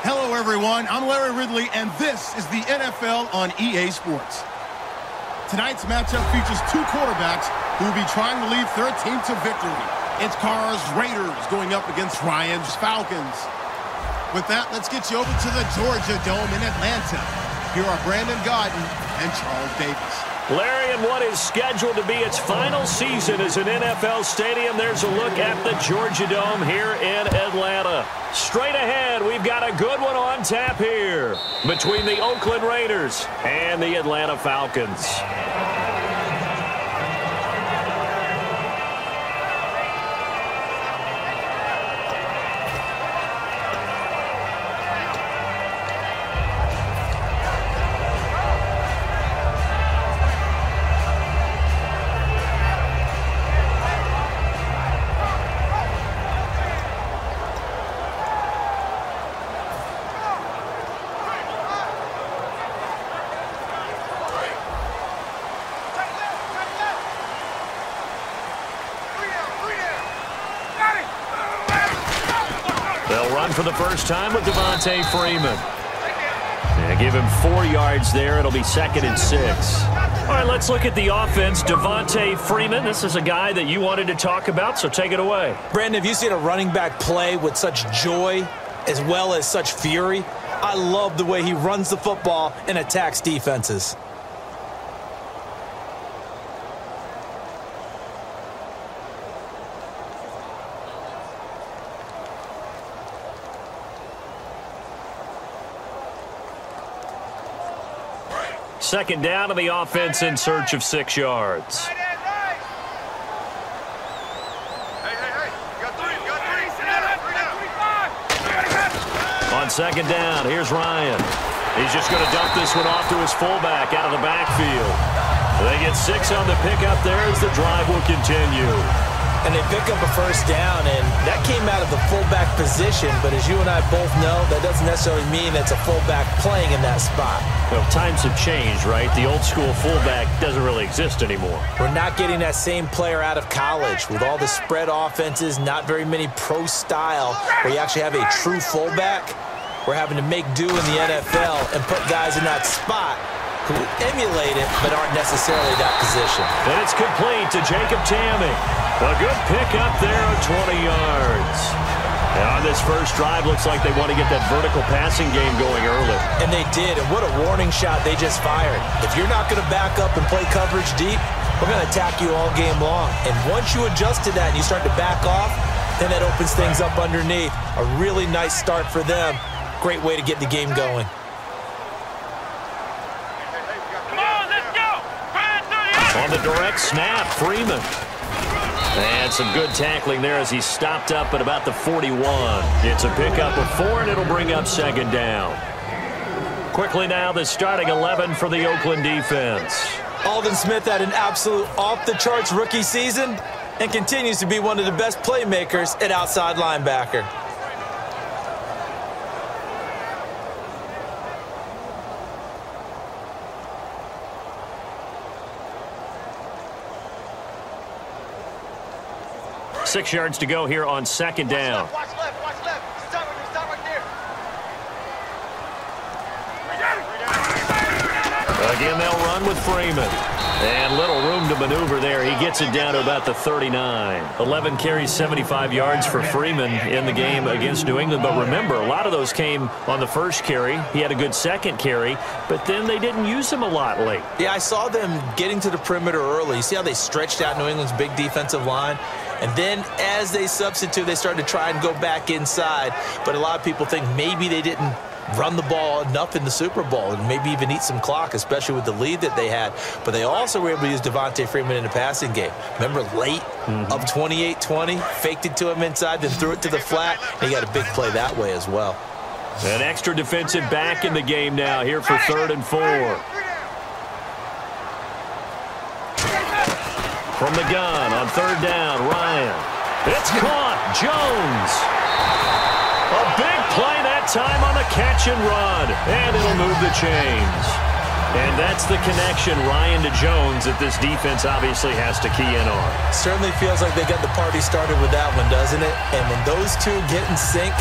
Hello, everyone. I'm Larry Ridley, and this is the NFL on EA Sports. Tonight's matchup features two quarterbacks who will be trying to lead their team to victory. It's Carr's Raiders going up against Ryan's Falcons. With that, let's get you over to the Georgia Dome in Atlanta. Here are Brandon Gaudin and Charles Davis. Larry, in what is scheduled to be its final season as an NFL stadium, there's a look at the Georgia Dome here in Atlanta. Straight ahead, we've got a good one on tap here between the Oakland Raiders and the Atlanta Falcons. They'll run for the first time with Devontae Freeman. And give him 4 yards there. It'll be 2nd and 6. All right, let's look at the offense. Devontae Freeman, this is a guy that you wanted to talk about, so take it away. Brandon, have you seen a running back play with such joy as well as such fury? I love the way he runs the football and attacks defenses. Second down to the offense in search of 6 yards. On second down, here's Ryan. He's just going to dump this one off to his fullback out of the backfield. They get 6 on the pickup there as the drive will continue. And they pick up a first down, and that came out of the fullback position. But as you and I both know, that doesn't necessarily mean it's a fullback playing in that spot. Well, times have changed, right? The old school fullback doesn't really exist anymore. We're not getting that same player out of college. With all the spread offenses, not very many pro style, where you actually have a true fullback. We're having to make do in the NFL and put guys in that spot who emulate it but aren't necessarily that position. And it's complete to Jacob Tamme. A good pickup there of 20 yards. And on this first drive, looks like they want to get that vertical passing game going early. And they did, and what a warning shot they just fired. If you're not going to back up and play coverage deep, we're going to attack you all game long. And once you adjust to that and you start to back off, then that opens things up underneath. A really nice start for them. Great way to get the game going. On the direct snap, Freeman. And some good tackling there as he stopped up at about the 41. It's a pickup of 4, and it'll bring up second down. Quickly now, the starting 11 for the Oakland defense. Aldon Smith had an absolute off-the-charts rookie season and continues to be one of the best playmakers at outside linebacker. Six yards to go here on second down. Watch left. Stop right there. Again, they'll run with Freeman. And little room to maneuver there. He gets it down to about the 39. 11 carries, 75 yards for Freeman in the game against New England. But remember, a lot of those came on the first carry. He had a good second carry, but then they didn't use him a lot late. Yeah, I saw them getting to the perimeter early. You see how they stretched out New England's big defensive line? And then as they substitute, they started to try and go back inside. But a lot of people think maybe they didn't run the ball enough in the Super Bowl and maybe even eat some clock, especially with the lead that they had. But they also were able to use Devontae Freeman in the passing game. Remember late of 28-20, faked it to him inside, then threw it to the flat. And he got a big play that way as well. An extra defensive back in the game now here for 3rd and 4. From the gun on 3rd down, Ryan. It's caught. Jones. A big play that time on the catch and run. And it'll move the chains. And that's the connection, Ryan to Jones, that this defense obviously has to key in on. Certainly feels like they got the party started with that one, doesn't it? And when those two get in sync,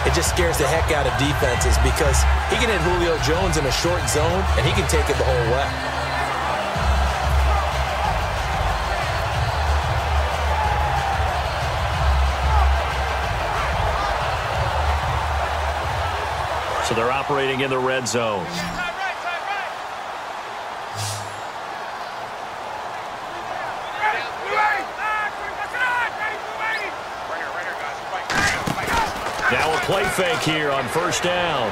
it just scares the heck out of defenses because he can hit Julio Jones in a short zone, and he can take it the whole way. So they're operating in the red zone. Now a play fake here on first down.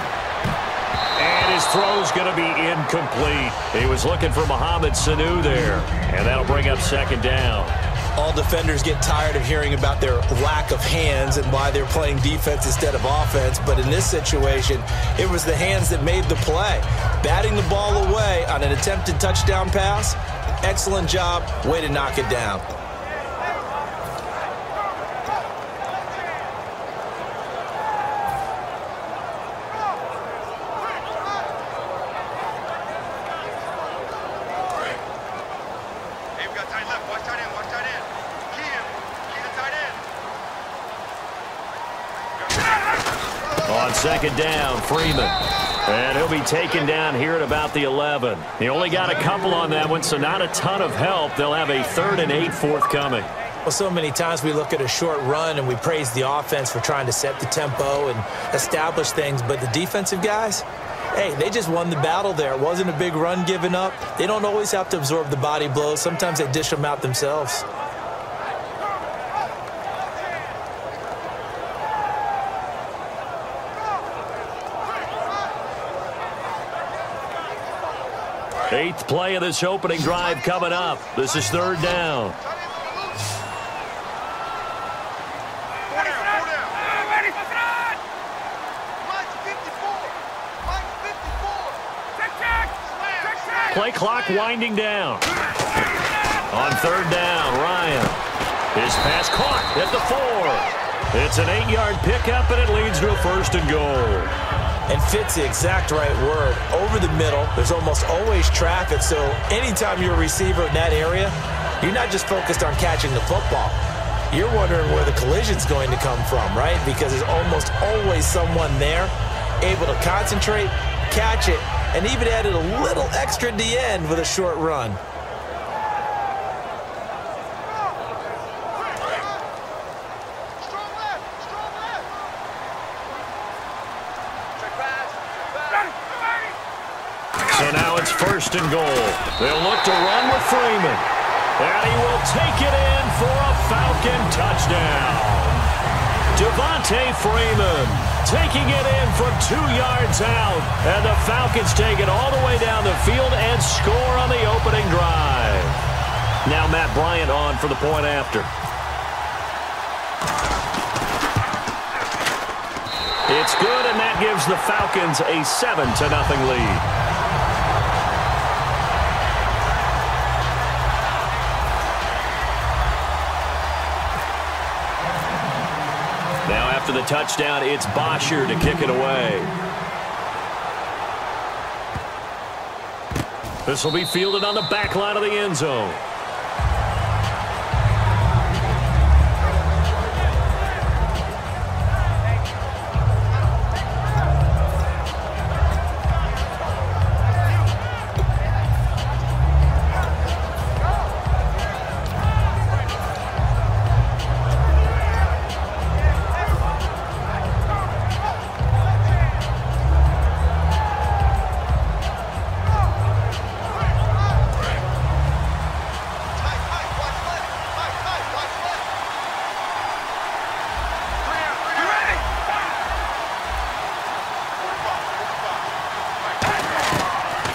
And his throw's going to be incomplete. He was looking for Mohamed Sanu there. And that'll bring up second down. All defenders get tired of hearing about their lack of hands and why they're playing defense instead of offense. But in this situation, it was the hands that made the play. Batting the ball away on an attempted touchdown pass, excellent job. Way to knock it down. On second down, Freeman. And he'll be taken down here at about the 11. He only got a couple on that one, so not a ton of help. They'll have a 3rd and 8 forthcoming. Well, so many times we look at a short run and we praise the offense for trying to set the tempo and establish things, but the defensive guys, hey, they just won the battle there. It wasn't a big run given up. They don't always have to absorb the body blows. Sometimes they dish them out themselves. Eighth play of this opening drive coming up. This is 3rd down. Play clock winding down. On 3rd down, Ryan. His pass caught at the 4. It's an 8-yard pickup, and it leads to a 1st and goal. And fits the exact right word. Over the middle, there's almost always traffic, so anytime you're a receiver in that area, you're not just focused on catching the football. You're wondering where the collision's going to come from, right? Because there's almost always someone there able to concentrate, catch it, and even added a little extra at the end with a short run. So now it's 1st and goal. They'll look to run with Freeman. And he will take it in for a Falcon touchdown. Devontae Freeman taking it in from 2 yards out. And the Falcons take it all the way down the field and score on the opening drive. Now Matt Bryant on for the point after. It's good, and that gives the Falcons a 7-0 lead. Now after the touchdown, it's Bosher to kick it away. This will be fielded on the back line of the end zone.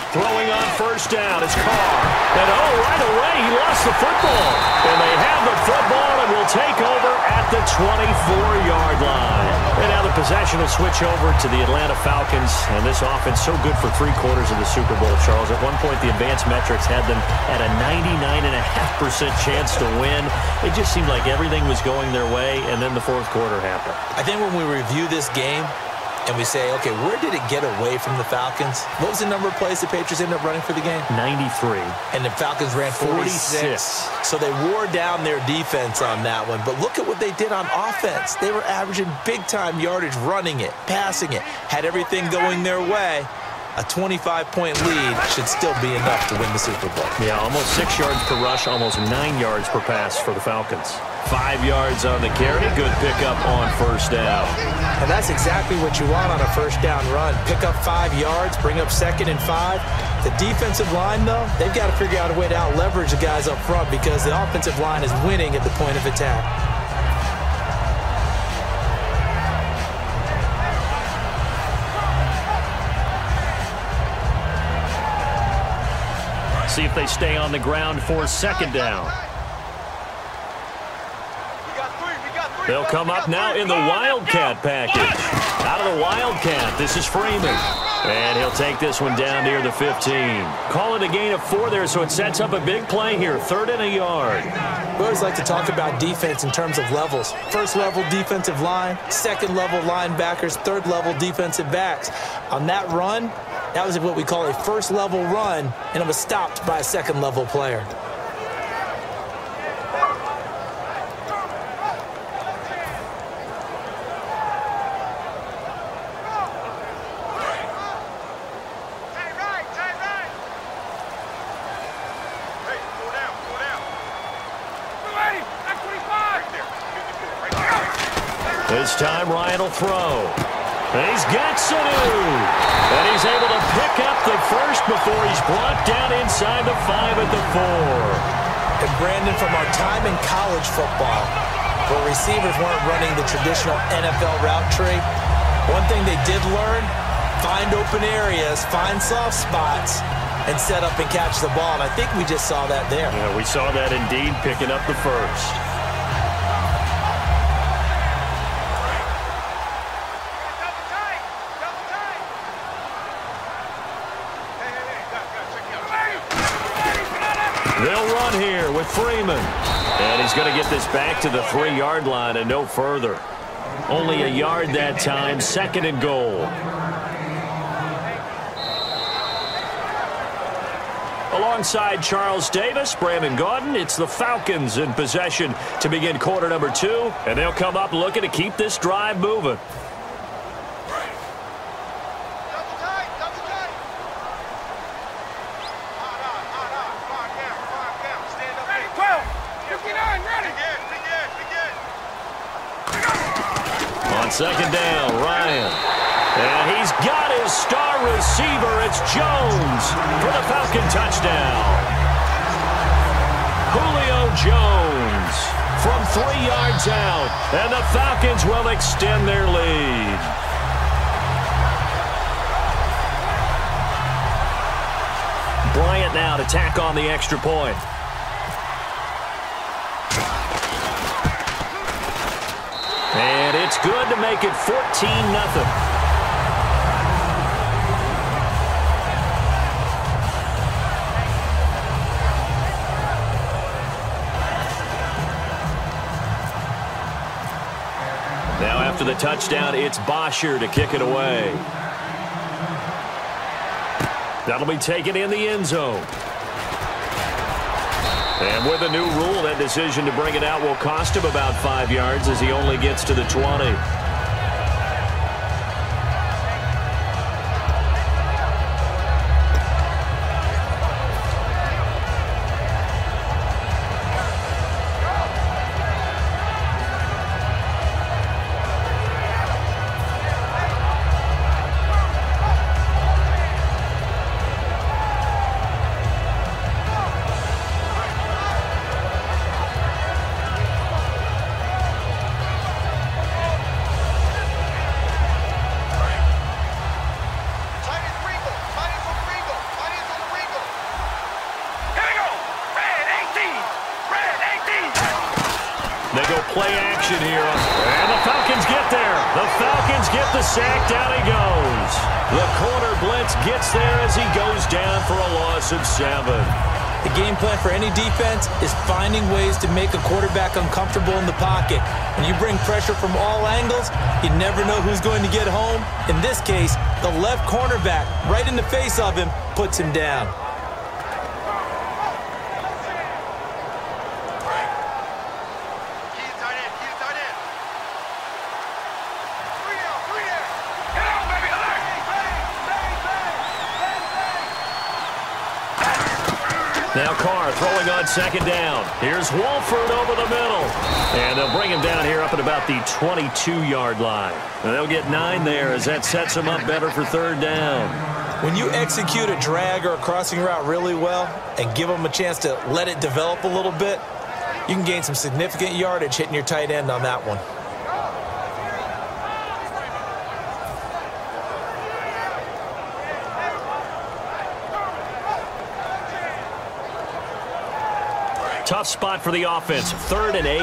Throwing on first down, it's Carr. And right away, he lost the football. And they have the football and will take over at the 24-yard line. And now the possession will switch over to the Atlanta Falcons. And this offense so good for 3/4 of the Super Bowl, Charles. At one point, the advanced metrics had them at a 99.5% chance to win. It just seemed like everything was going their way, and then the 4th quarter happened. I think when we review this game, and we say, okay, where did it get away from the Falcons? What was the number of plays the Patriots ended up running for the game? 93. And the Falcons ran 46. So they wore down their defense on that one. But look at what they did on offense. They were averaging big-time yardage, running it, passing it, had everything going their way. A 25-point lead should still be enough to win the Super Bowl. Yeah, almost 6 yards per rush, almost 9 yards per pass for the Falcons. 5 yards on the carry. Good pickup on first down. And that's exactly what you want on a first down run. Pick up 5 yards, bring up 2nd and 5. The defensive line, though, they've got to figure out a way to out-leverage the guys up front because the offensive line is winning at the point of attack. See if they stay on the ground for 2nd down. They'll come up now in the Wildcat package. Out of the Wildcat, this is Freeman. And he'll take this one down near the 15. Call it a gain of 4 there, so it sets up a big play here. 3rd and a yard. We always like to talk about defense in terms of levels. 1st level defensive line, 2nd level linebackers, 3rd level defensive backs. On that run, that was what we call a 1st level run, and it was stopped by a 2nd level player. This time Ryan will throw. And he's got Sanu. And he's able to pick up the first before he's brought down inside the 5 at the 4. And Brandon, from our time in college football, where receivers weren't running the traditional NFL route tree, one thing they did learn, find open areas, find soft spots, and set up and catch the ball. And I think we just saw that there. Yeah, we saw that indeed, picking up the first. They'll run here with Freeman. And he's going to get this back to the 3-yard line and no further. Only a yard that time, 2nd and goal. Alongside Charles Davis, Brandon Gaudin, it's the Falcons in possession to begin quarter number 2. And they'll come up looking to keep this drive moving. On 2nd down, Ryan. And he's got his star receiver. It's Jones for the Falcon touchdown. Julio Jones from 3 yards out. And the Falcons will extend their lead. Bryant now to tack on the extra point. And it's good to make it 14-0. Now after the touchdown, it's Bosher to kick it away. That'll be taken in the end zone. And with a new rule, that decision to bring it out will cost him about 5 yards as he only gets to the 20. They go play action here. And the Falcons get there. The Falcons get the sack. Down he goes. The corner blitz gets there as he goes down for a loss of 7. The game plan for any defense is finding ways to make a quarterback uncomfortable in the pocket. When you bring pressure from all angles, you never know who's going to get home. In this case, the left cornerback, right in the face of him, puts him down. Now Carr throwing on second down. Here's Wolford over the middle. And they'll bring him down here up at about the 22-yard line. And they'll get 9 there as that sets them up better for third down. When you execute a drag or a crossing route really well and give them a chance to let it develop a little bit, you can gain some significant yardage hitting your tight end on that one. Tough spot for the offense. 3rd and 8.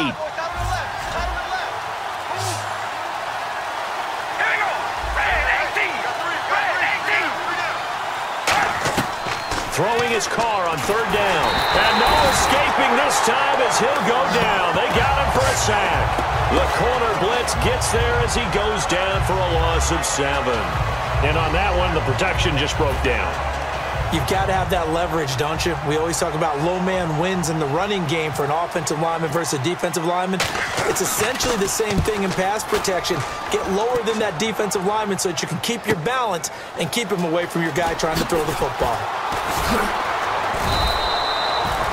Throwing his Carr on 3rd down. And no escaping this time as he'll go down. They got him for a sack. The corner blitz gets there as he goes down for a loss of 7. And on that one, the protection just broke down. You've got to have that leverage, don't you? We always talk about low man wins in the running game for an offensive lineman versus a defensive lineman. It's essentially the same thing in pass protection. Get lower than that defensive lineman so that you can keep your balance and keep him away from your guy trying to throw the football.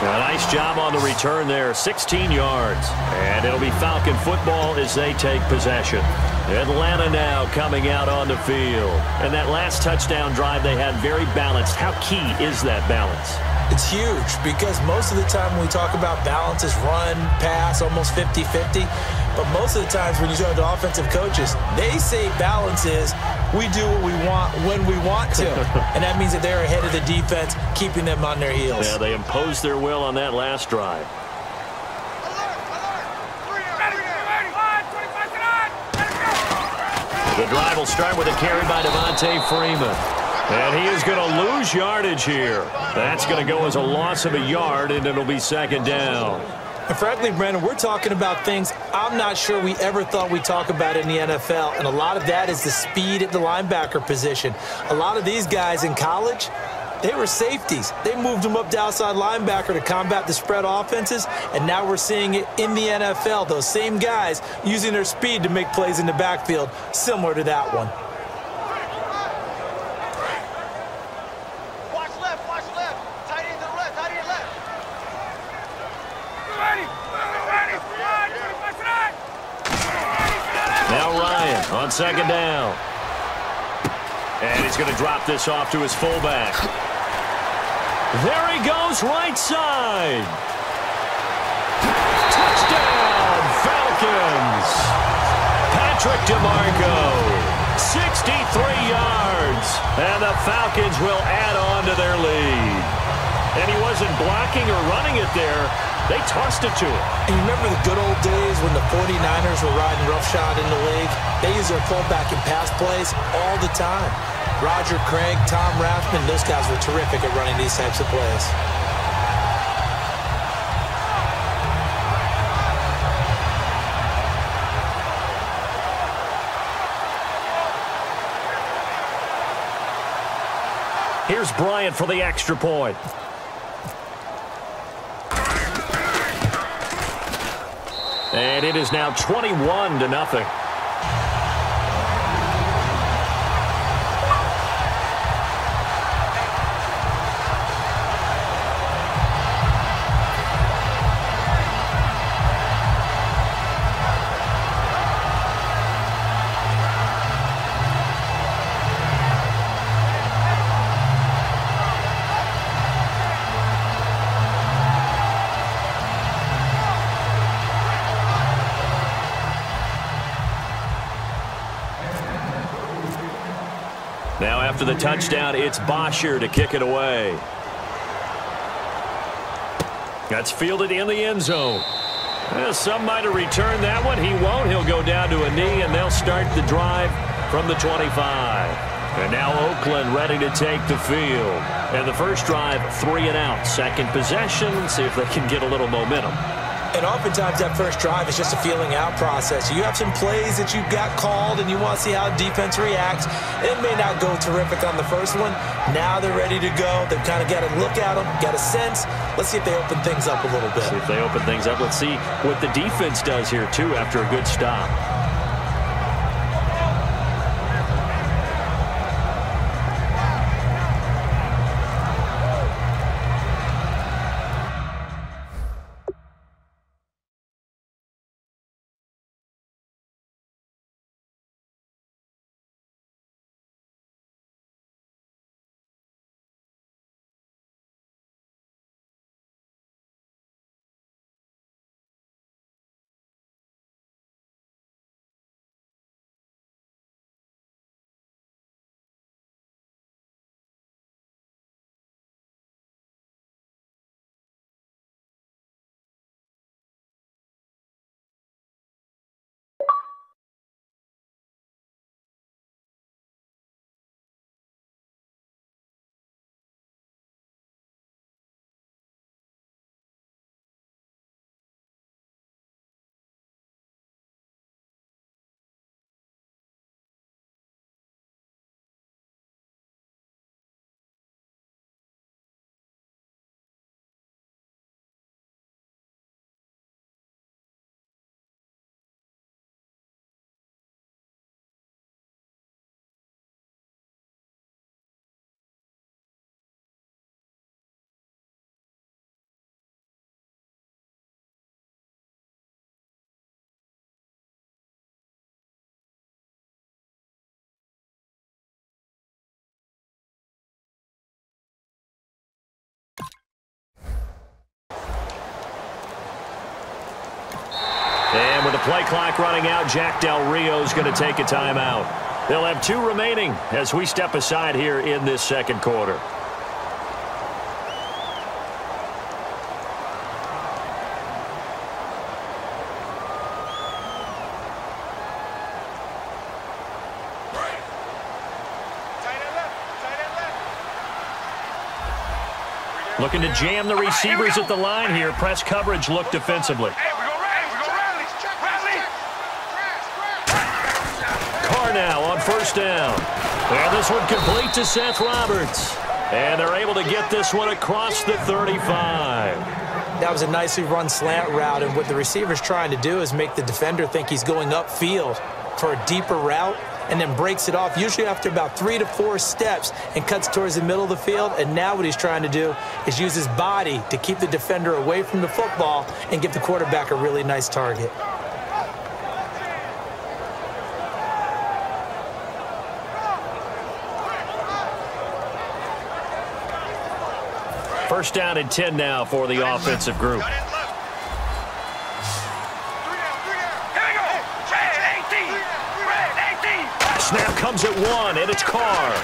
A nice job on the return there, 16 yards. And it'll be Falcon football as they take possession. Atlanta now coming out on the field. And that last touchdown drive they had very balanced. How key is that balance? It's huge because most of the time when we talk about balance is run, pass, almost 50-50. But most of the times when you talk to offensive coaches, they say balance is we do what we want when we want to. And that means that they're ahead of the defense, keeping them on their heels. Yeah, they imposed their will on that last drive. The drive will start with a carry by Devontae Freeman. And he is going to lose yardage here. That's going to go as a loss of a yard, and it'll be 2nd down. And frankly, Brandon, we're talking about things I'm not sure we ever thought we'd talk about in the NFL. And a lot of that is the speed at the linebacker position. A lot of these guys in college, they were safeties. They moved them up to outside linebacker to combat the spread offenses, and now we're seeing it in the NFL. Those same guys using their speed to make plays in the backfield, similar to that one. Watch left, watch left. Tight end to the left, tight end left. Now Ryan on 2nd down. And he's going to drop this off to his fullback. There he goes, right side. Touchdown, Falcons. Patrick DeMarco, 63 yards. And the Falcons will add on to their lead. And he wasn't blocking or running it there. They tossed it to him. And you remember the good old days when the 49ers were riding roughshod in the league? They used their fullback in pass plays all the time. Roger Craig, Tom Rathman, those guys were terrific at running these types of plays. Here's Bryant for the extra point. And it is now 21-0. Now after the touchdown, it's Bosher to kick it away. That's fielded in the end zone. Well, some might have returned that one. He won't. He'll go down to a knee, and they'll start the drive from the 25. And now Oakland ready to take the field. And the first drive, 3 and out. Second possession, see if they can get a little momentum. And oftentimes that first drive is just a feeling out process. You have some plays that you've got called and you want to see how defense reacts. It may not go terrific on the first one. Now they're ready to go. They've kind of got to look at them, got a sense. Let's see if they open things up a little bit. See if they open things up. Let's see what the defense does here, too, after a good stop. And with the play clock running out, Jack Del Rio is going to take a timeout. They'll have 2 remaining as we step aside here in this second quarter. Looking to jam the receivers at the line here. Press coverage look defensively. Carr now on first down. And this one complete to Seth Roberts. And they're able to get this one across the 35. That was a nicely run slant route, and what the receiver's trying to do is make the defender think he's going upfield for a deeper route, and then breaks it off, usually after about 3 to 4 steps, and cuts towards the middle of the field. And now what he's trying to do is use his body to keep the defender away from the football and give the quarterback a really nice target. First down and 10 now for the offensive group. Snap comes at 1, and it's Carr.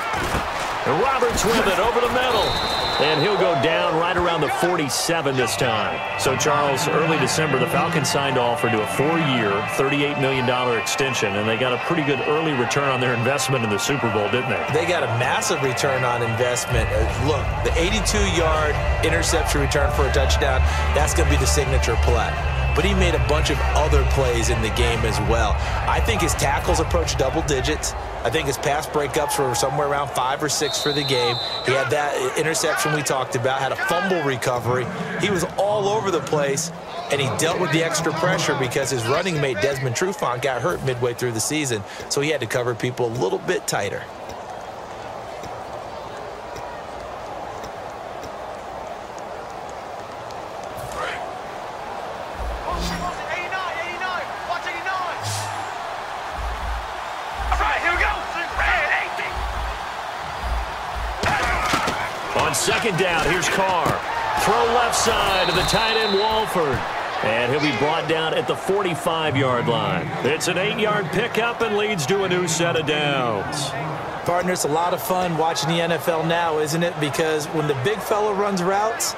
And Roberts with it over the middle. And he'll go down right around the 47 this time. So, Charles, early December, the Falcons signed offer to a 4-year, $38 million extension, and they got a pretty good early return on their investment in the Super Bowl, didn't they? They got a massive return on investment. Look, the 82-yard interception return for a touchdown, that's going to be the signature play. But he made a bunch of other plays in the game as well. I think his tackles approached double digits. I think his pass breakups were somewhere around 5 or 6 for the game. He had that interception we talked about, had a fumble recovery. He was all over the place, and he dealt with the extra pressure because his running mate, Desmond Trufant, got hurt midway through the season, so he had to cover people a little bit tighter. On second down, here's Carr. Throw left side to the tight end, Walford. And he'll be brought down at the 45-yard line. It's an 8-yard pickup and leads to a new set of downs. Partner, it's a lot of fun watching the NFL now, isn't it? Because when the big fella runs routes,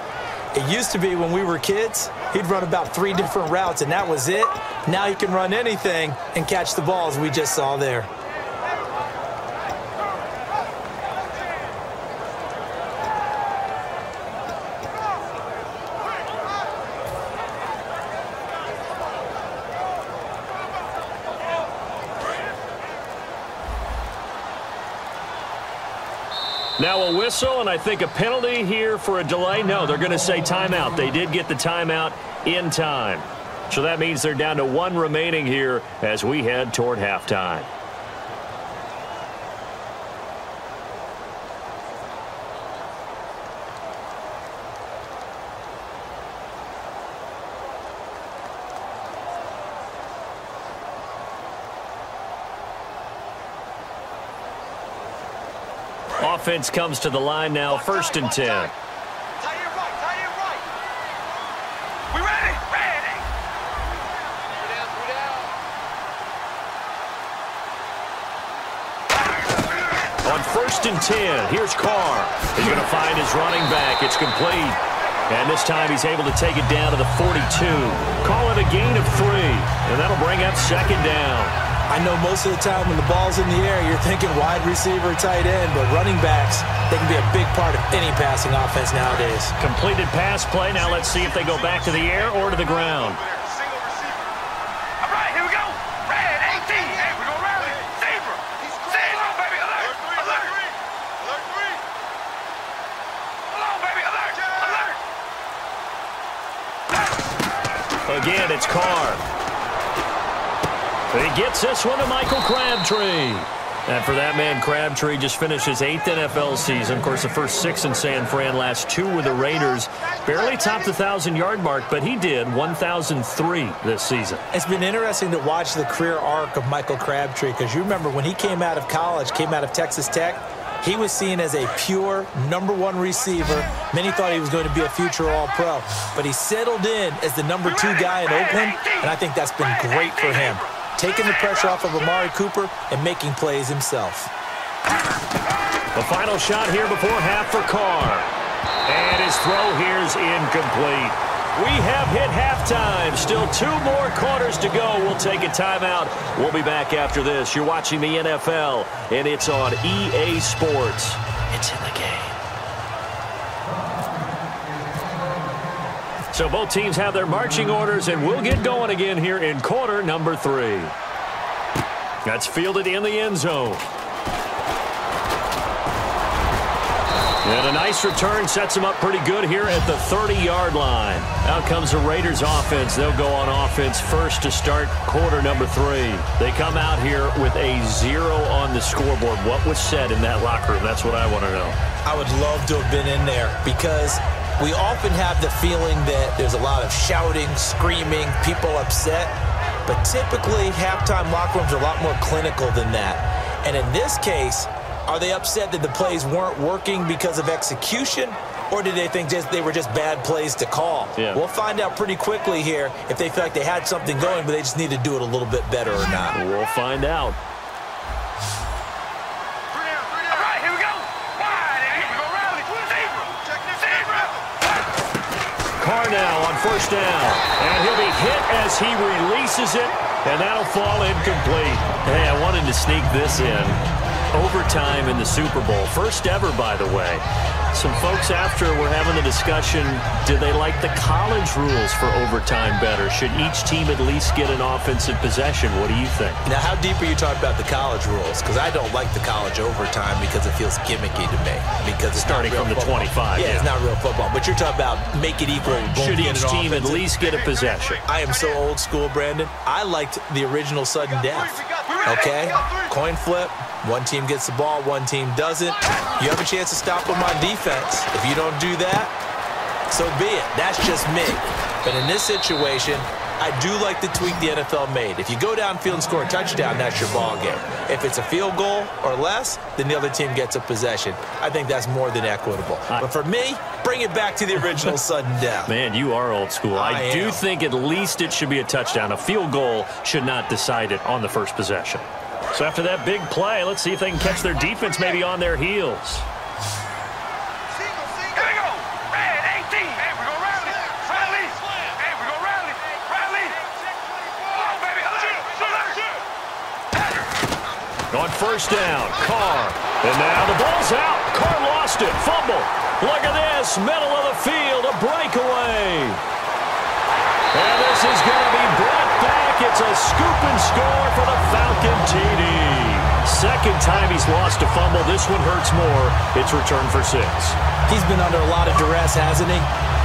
it used to be when we were kids, he'd run about 3 different routes, and that was it. Now he can run anything and catch the balls we just saw there. Now a whistle, and I think a penalty here for a delay. No, they're going to say timeout. They did get the timeout in time. So that means they're down to 1 remaining here as we head toward halftime. Offense comes to the line now, 1st and 10. Tight end right, tight end right. We ready? Ready. On 1st and 10, here's Carr. He's going to find his running back. It's complete. And this time he's able to take it down to the 42. Call it a gain of 3, and that'll bring up 2nd down. I know most of the time when the ball's in the air, you're thinking wide receiver, tight end, but running backs, they can be a big part of any passing offense nowadays. Completed pass play. Now let's see if they go back to the air or to the ground. Single receiver. All right, here we go. Red 18. Hey, we're going to rally. Zebra. Zebra, baby. Alert. Alert. Alert 3. Hold on, baby. Alert. Alert. Again, it's Carr. He gets this one to Michael Crabtree. And for that man, Crabtree just finished his 8th NFL season. Of course, the first 6 in San Fran, last 2 with the Raiders. Barely topped the 1,000-yard mark, but he did 1,003 this season. It's been interesting to watch the career arc of Michael Crabtree, because you remember when he came out of college, came out of Texas Tech, he was seen as a pure #1 receiver. Many thought he was going to be a future All-Pro. But he settled in as the #2 guy in Oakland, and I think that's been great for him. Taking the pressure off of Amari Cooper and making plays himself. The final shot here before half for Carr. And his throw here's incomplete. We have hit halftime. Still 2 more quarters to go. We'll take a timeout. We'll be back after this. You're watching the NFL, and it's on EA Sports. It's in the game. So both teams have their marching orders, and we'll get going again here in quarter number 3. That's fielded in the end zone. And a nice return sets them up pretty good here at the 30-yard line. Out comes the Raiders offense. They'll go on offense first to start quarter number 3. They come out here with a 0 on the scoreboard. What was said in that locker room? That's what I want to know. I would love to have been in there, because we often have the feeling that there's a lot of shouting, screaming, people upset. But typically, halftime locker rooms are a lot more clinical than that. And in this case, are they upset that the plays weren't working because of execution, or did they think they were just bad plays to call? Yeah. We'll find out pretty quickly here if they feel like they had something going, but they just need to do it a little bit better or not. We'll find out. Carr now on 1st down, and he'll be hit as he releases it, and that'll fall incomplete. Hey, I wanted to sneak this in. Overtime in the Super Bowl. First ever, by the way. Some folks after were having a discussion, do they like the college rules for overtime better? Should each team at least get an offensive possession? What do you think? Now, how deep are you talking about the college rules? Because I don't like the college overtime because it feels gimmicky to me. Because it's starting from the 25. Yeah, it's not real football. But you're talking about make it equal. Should each team at least get a possession? I am so old school, Brandon. I liked the original sudden death. Okay? Coin flip. One team gets the ball, one team doesn't. You have a chance to stop them on defense. If you don't do that, so be it. That's just me. But in this situation, I do like the tweak the NFL made. If you go downfield and score a touchdown, that's your ball game. If it's a field goal or less, then the other team gets a possession. I think that's more than equitable. But for me, bring it back to the original sudden death. Man, you are old school. I do think at least it should be a touchdown. A field goal should not decide it on the first possession. So after that big play, let's see if they can catch their defense maybe on their heels. On 1st down, Carr. And now the ball's out. Carr lost it. Fumble. Look at this. Middle of the field. A breakaway. And this is going to be brought back. It's a scoop and score for the Falcon TD. second time he's lost a fumble. This one hurts more. It's returned for 6. He's been under a lot of duress, hasn't he?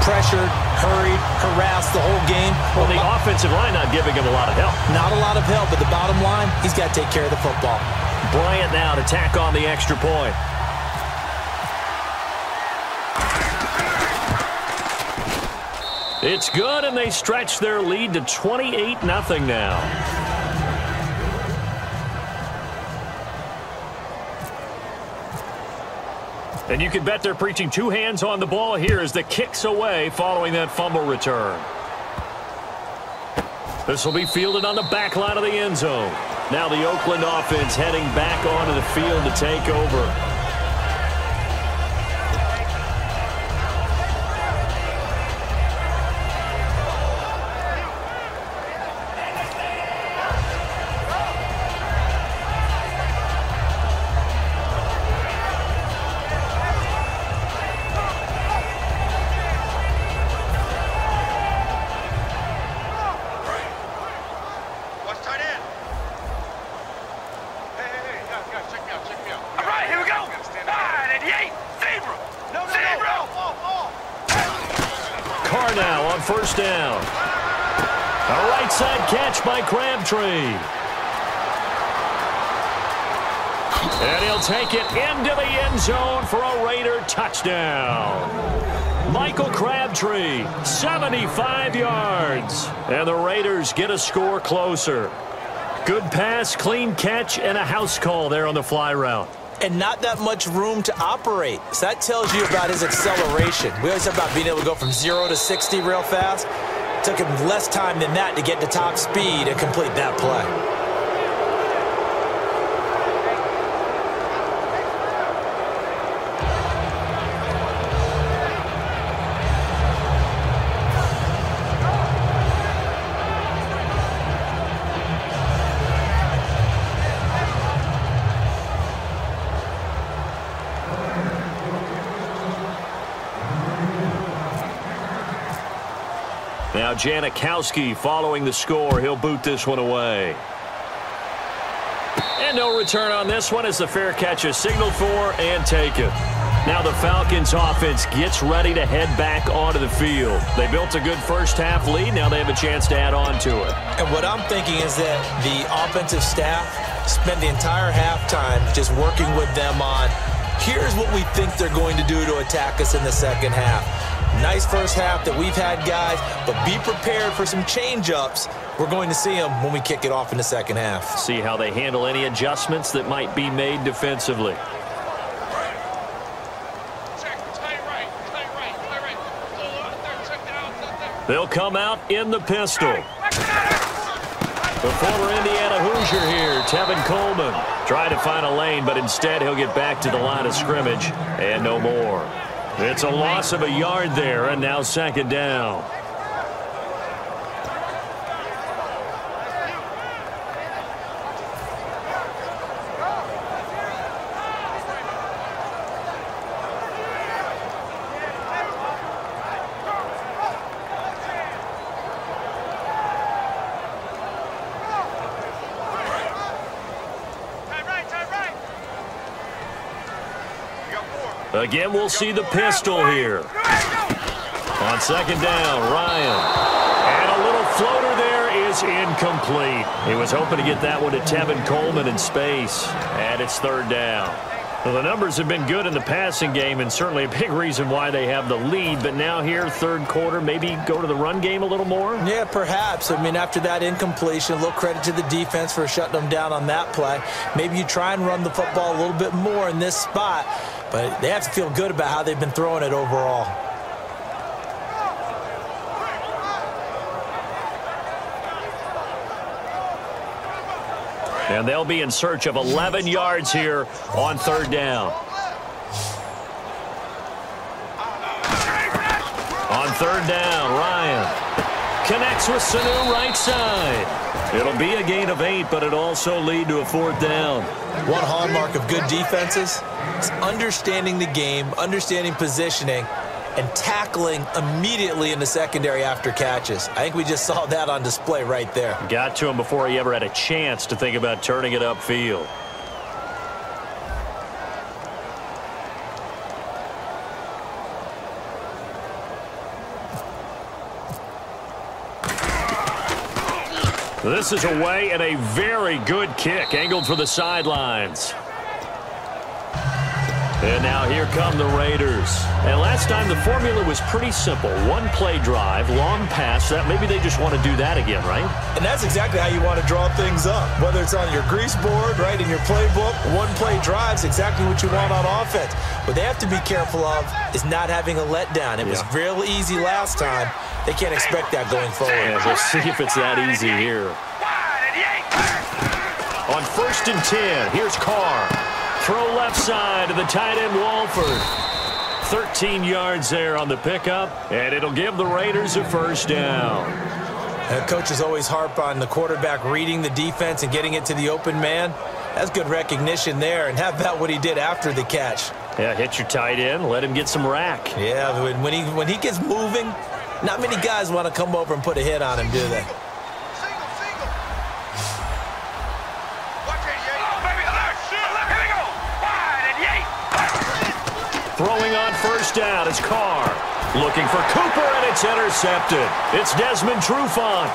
Pressured, hurried, harassed the whole game. Well, the offensive line not giving him a lot of help. Not a lot of help, but the bottom line, he's got to take care of the football. Bryant now to tack on the extra point. It's good, and they stretch their lead to 28-0 now. And you can bet they're preaching 2 hands on the ball here as the kick's away following that fumble return. This will be fielded on the back line of the end zone. Now the Oakland offense heading back onto the field to take over. First down. A right side catch by Crabtree. And he'll take it into the end zone for a Raider touchdown. Michael Crabtree, 75 yards. And the Raiders get a score closer. Good pass, clean catch, and a house call there on the fly route. And not that much room to operate. So that tells you about his acceleration. We always talk about being able to go from 0 to 60 real fast. It took him less time than that to get to top speed and complete that play. Now Janikowski following the score. He'll boot this one away. And no return on this one as the fair catch is signaled for and taken. Now the Falcons offense gets ready to head back onto the field. They built a good first half lead. Now they have a chance to add on to it. And what I'm thinking is that the offensive staff spent the entire halftime just working with them on, here's what we think they're going to do to attack us in the second half. Nice first half that we've had, guys, but be prepared for some change-ups. We're going to see them when we kick it off in the second half. See how they handle any adjustments that might be made defensively. They'll come out in the pistol. The former Indiana Hoosier here, Tevin Coleman, trying to find a lane, but instead he'll get back to the line of scrimmage and no more. It's a loss of a yard there, and now second down. Again, we'll see the pistol here. On second down, Ryan. And a little floater there is incomplete. He was hoping to get that one to Tevin Coleman in space. And it's third down. Well, the numbers have been good in the passing game and certainly a big reason why they have the lead. But now here, third quarter, maybe go to the run game a little more? Yeah, perhaps. I mean, after that incompletion, a little credit to the defense for shutting them down on that play. Maybe you try and run the football a little bit more in this spot. But they have to feel good about how they've been throwing it overall. And they'll be in search of 11 yards here on third down. On third down, Ryan connects with Sanu right side. It'll be a gain of 8, but it'll also lead to a fourth down. One hallmark of good defenses is understanding the game, understanding positioning, and tackling immediately in the secondary after catches. I think we just saw that on display right there. Got to him before he ever had a chance to think about turning it upfield. This is away and a very good kick, angled for the sidelines. And now here come the Raiders. And last time the formula was pretty simple. One play drive, long pass. That maybe they just want to do that again, right? And that's exactly how you want to draw things up. Whether it's on your grease board, right, in your playbook, one play drive is exactly what you want on offense. What they have to be careful of is not having a letdown. It was real easy last time. They can't expect that going forward. Yeah, we'll see if it's that easy here. On 1st and 10, here's Carr. Throw left side to the tight end, Walford. 13 yards there on the pickup, and it'll give the Raiders a first down. And coaches always harp on the quarterback reading the defense and getting it to the open man. That's good recognition there, and how about what he did after the catch? Yeah, hit your tight end, let him get some rack. Yeah, when he gets moving, not many guys want to come over and put a hit on him, do they? Throwing on first down is Carr. Looking for Cooper, and it's intercepted. It's Desmond Trufant.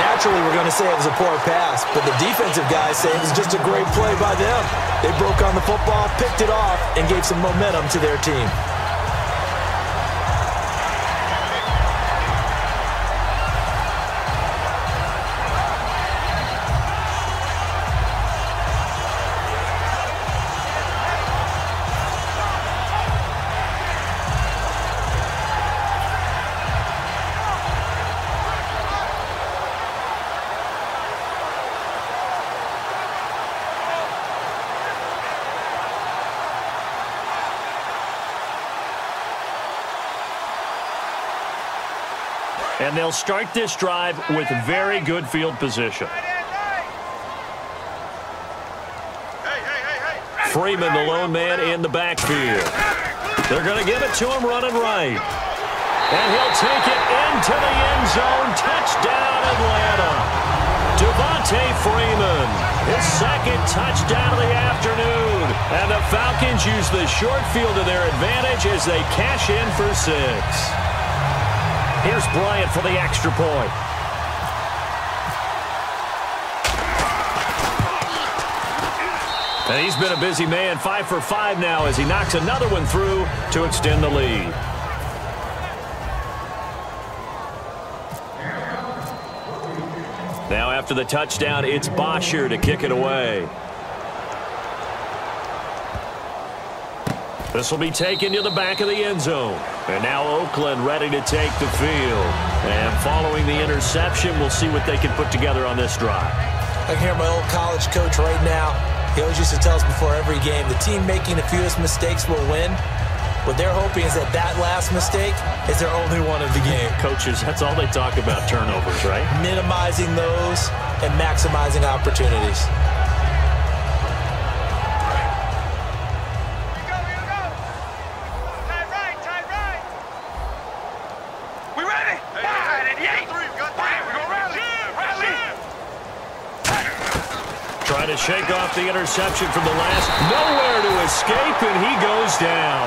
Naturally, we're going to say it was a poor pass, but the defensive guys say it was just a great play by them. They broke on the football, picked it off, and gave some momentum to their team. And they'll start this drive with very good field position. Freeman, the lone man in the backfield. They're going to give it to him running right. And he'll take it into the end zone. Touchdown, Atlanta. Devontae Freeman, his second touchdown of the afternoon. And the Falcons use the short field to their advantage as they cash in for 6. Here's Bryant for the extra point. And he's been a busy man, 5 for 5 now as he knocks another one through to extend the lead. Now after the touchdown, it's Bosher to kick it away. This will be taken to the back of the end zone. And now Oakland ready to take the field. And following the interception, we'll see what they can put together on this drive. I can hear my old college coach right now. He always used to tell us before every game, the team making the fewest mistakes will win. What they're hoping is that that last mistake is their only one of the game. Coaches, that's all they talk about, turnovers, right? Minimizing those and maximizing opportunities. Trying to shake off the interception from the last. Nowhere to escape, and he goes down.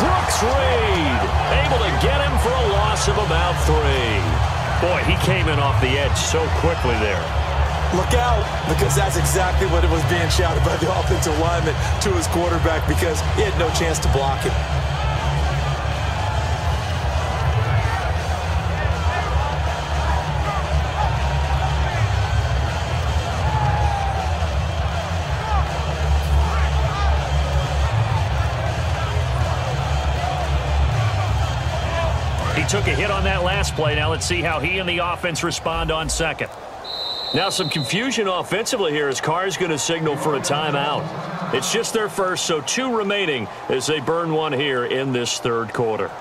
Brooks Reed able to get him for a loss of about 3. Boy, he came in off the edge so quickly there. Look out, because that's exactly what it was being shouted by the offensive lineman to his quarterback because he had no chance to block him. Took a hit on that last play. Now let's see how he and the offense respond on second. Now some confusion offensively here as Carr's going to signal for a timeout. It's just their first, so 2 remaining as they burn one here in this third quarter.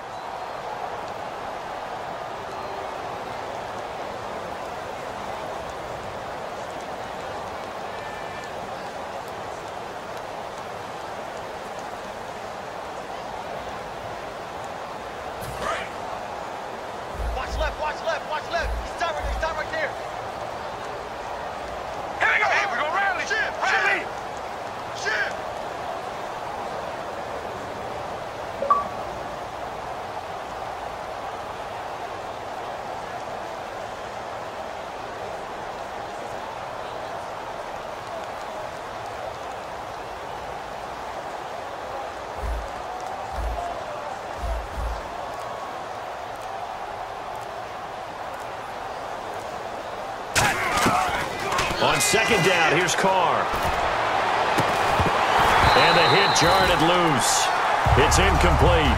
Second down. Here's Carr. And the hit jarred it loose. It's incomplete.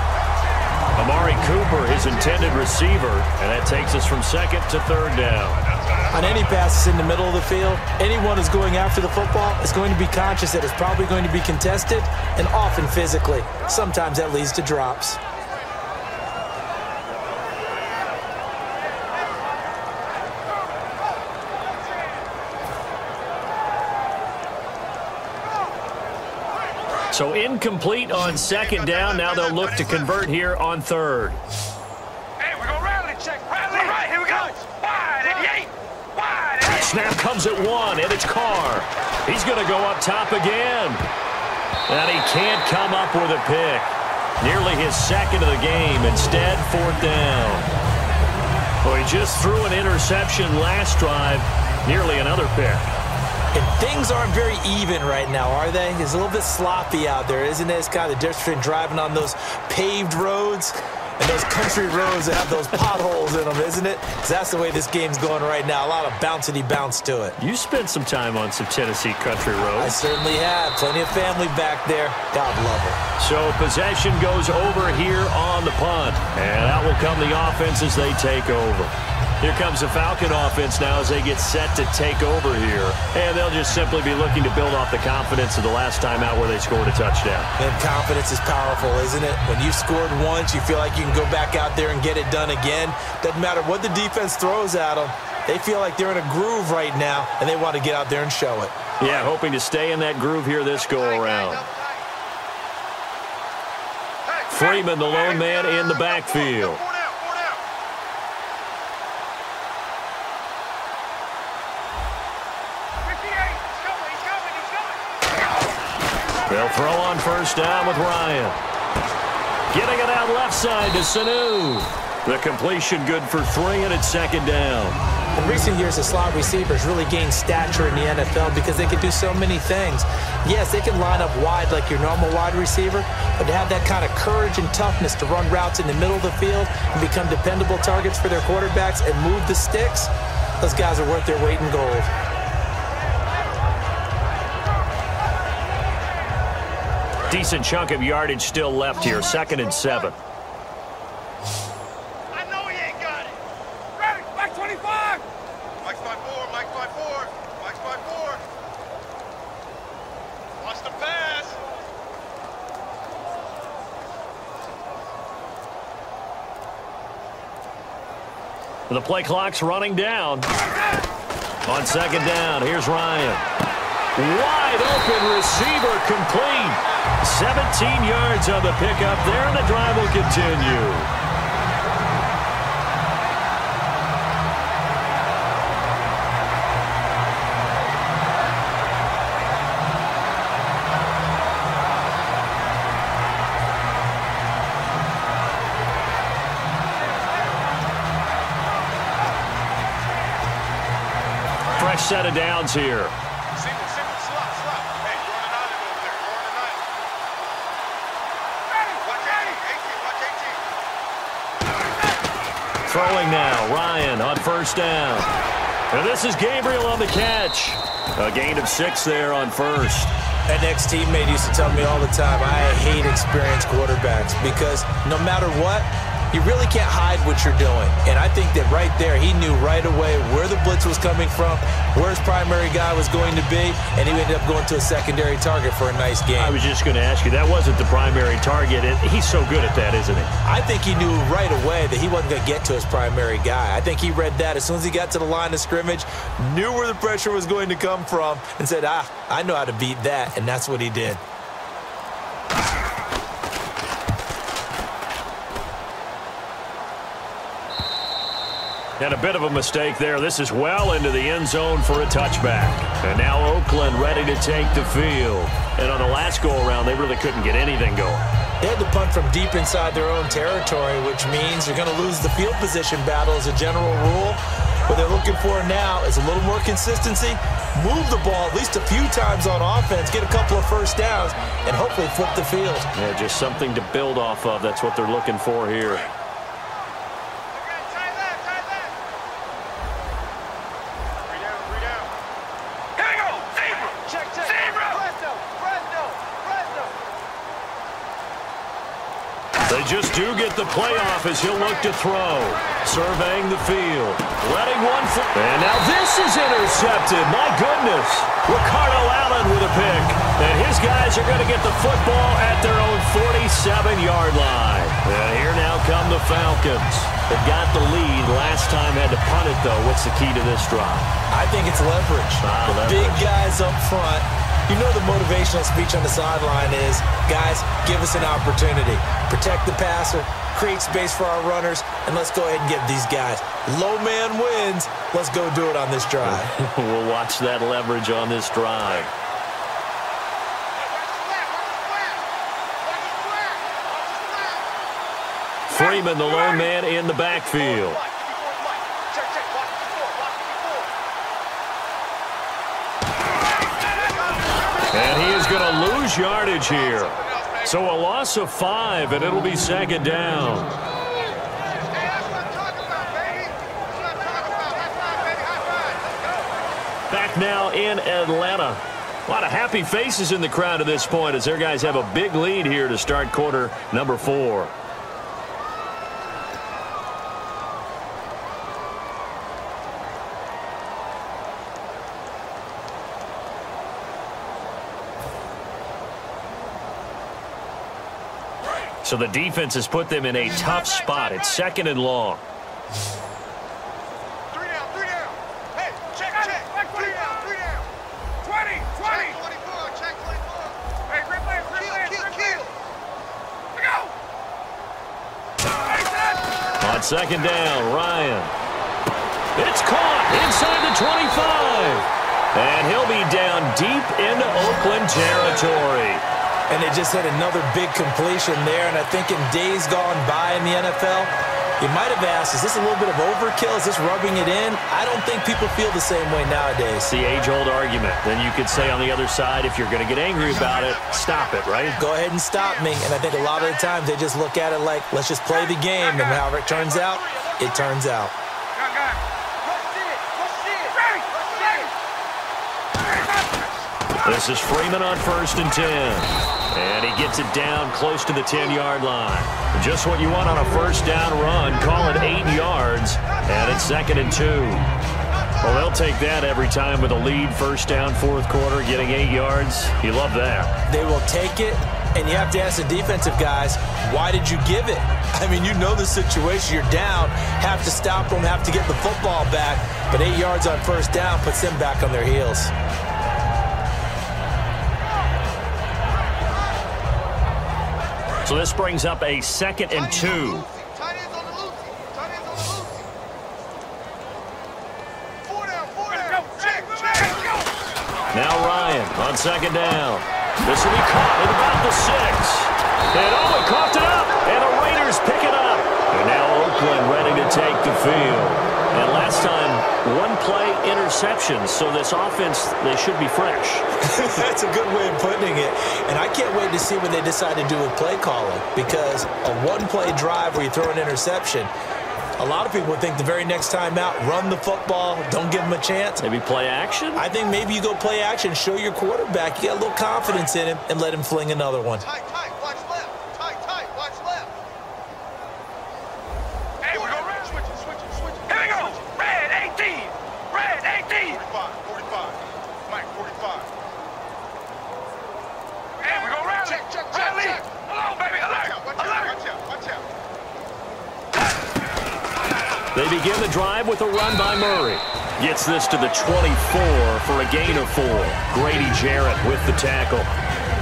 Amari Cooper, his intended receiver, and that takes us from second to third down. On any passes in the middle of the field, anyone who's going after the football is going to be conscious that it's probably going to be contested and often physically. Sometimes that leads to drops. So incomplete on second down. Now they'll look to convert here on third. Hey, we're going to rally check. Rally. All right, here we go. Wide, 88. Wide, 88. Snap comes at one, and it's Carr. He's going to go up top again. And he can't come up with a pick. Nearly his second of the game. Instead, fourth down. Well, he just threw an interception last drive. Nearly another pick. And things aren't very even right now, are they? It's a little bit sloppy out there, isn't it? It's kind of the difference between driving on those paved roads and those country roads that have those potholes in them, isn't it? 'Cause that's the way this game's going right now. A lot of bouncy bounce to it. You spent some time on some Tennessee country I roads. certainly have. Plenty of family back there. God love it. So possession goes over here on the punt. And out will come the offense as they take over. Here comes the Falcon offense now as they get set to take over here. And they'll just simply be looking to build off the confidence of the last time out where they scored a touchdown. And confidence is powerful, isn't it? When you've scored once, you feel like you can go back out there and get it done again. Doesn't matter what the defense throws at them. They feel like they're in a groove right now, and they want to get out there and show it. Yeah, hoping to stay in that groove here this go-around. Freeman, the lone man in the backfield. They'll throw on first down with Ryan. Getting it out left side to Sanu. The completion good for 3, and it's second down. In recent years, the slot receivers really gained stature in the NFL because they can do so many things. Yes, they can line up wide like your normal wide receiver, but to have that kind of courage and toughness to run routes in the middle of the field and become dependable targets for their quarterbacks and move the sticks, those guys are worth their weight in gold. Decent chunk of yardage still left here, 2nd and 7. I know he ain't got it. Ready, Mike 25. Mike's by 4, Mike's by 4, Mike's by 4. Watch the pass. The play clock's running down. On second down, here's Ryan. Wide open receiver complete. 17 yards on the pickup there, and the drive will continue. Fresh set of downs here. Single, slot. Hey, you're on an island over there. You're on an island. Ready, watch 18, watch 18. Throwing now, Ryan on first down. And this is Gabriel on the catch. A gain of 6 there on first. An ex-teammate used to tell me all the time, I hate experienced quarterbacks because no matter what, you really can't hide what you're doing. And I think that right there, he knew right away where the blitz was coming from, where his primary guy was going to be, and he ended up going to a secondary target for a nice game. I was just going to ask you, that wasn't the primary target. And he's so good at that, isn't he? I think he knew right away that he wasn't going to get to his primary guy. I think he read that as soon as he got to the line of scrimmage, knew where the pressure was going to come from, and said, I know how to beat that, and that's what he did. And a bit of a mistake there. This is well into the end zone for a touchback. And now Oakland ready to take the field. And on the last go-around, they really couldn't get anything going. They had to punt from deep inside their own territory, which means you're going to lose the field position battle as a general rule. What they're looking for now is a little more consistency, move the ball at least a few times on offense, get a couple of first downs, and hopefully flip the field. Yeah, just something to build off of. That's what they're looking for here. Here They just do get the playoff as he'll look to throw. Surveying the field. Letting one fall. And now this is intercepted. My goodness. Ricardo Allen with a pick. And his guys are going to get the football at their own 47-yard line. And here now come the Falcons. They got the lead. Last time had to punt it, though. What's the key to this drive? I think it's leverage. The big guys up front. You know the motivational speech on the sideline is, guys, give us an opportunity. Protect the passer, create space for our runners, and let's go ahead and get these guys. Low man wins. Let's go do it on this drive. We'll watch that leverage on this drive. Freeman, the lone man in the backfield. And he is going to lose yardage here. So a loss of 5, and it'll be second down. Back now in Atlanta. A lot of happy faces in the crowd at this point as their guys have a big lead here to start quarter number 4. So the defense has put them in a tough spot. It's second and long. 3 down, 3 down. Hey, check. 3 down, 3 down. 20. 24, check 24. Hey, grip land. We go. On second down, Ryan. It's caught inside the 25. And he'll be down deep into Oakland territory. And they just had another big completion there. And I think in days gone by in the NFL, you might have asked, is this a little bit of overkill? Is this rubbing it in? I don't think people feel the same way nowadays. It's the age-old argument. Then you could say on the other side, if you're going to get angry about it, stop it, right? Go ahead and stop me. And I think a lot of the times they just look at it like, let's just play the game. And however it turns out, it turns out. This is Freeman on 1st and 10. And he gets it down close to the 10-yard line. Just what you want on a first down run. Call it 8 yards. And it's 2nd and 2. Well, they'll take that every time with a lead. First down, 4th quarter, getting 8 yards. You love that. They will take it. And you have to ask the defensive guys, why did you give it? I mean, you know the situation. You're down, have to stop them, have to get the football back. But 8 yards on first down puts them back on their heels. So this brings up a 2nd and 2. Now Ryan on 2nd down. This will be caught at about the 6. And he coughed it up. And the Raiders pick it up. And now Oakland ready to take the field. And last time, 1-play interception. So this offense, they should be fresh. That's a good way of putting it. And I can't wait to see what they decide to do with play calling. Because a 1-play drive where you throw an interception, a lot of people would think the very next time out, run the football, don't give them a chance. Maybe play action? I think maybe you go play action, show your quarterback, you get a little confidence in him, and let him fling another one. Tight, watch left. Tight, watch left. Hey, we go red. Switch it. Here we go. Red 18. 45. Mike, 45. Hey, we go red. Check. Hello, baby. Alert. Watch out. They begin the drive with a run by Murray. Gets this to the 24 for a gain of 4. Grady Jarrett with the tackle.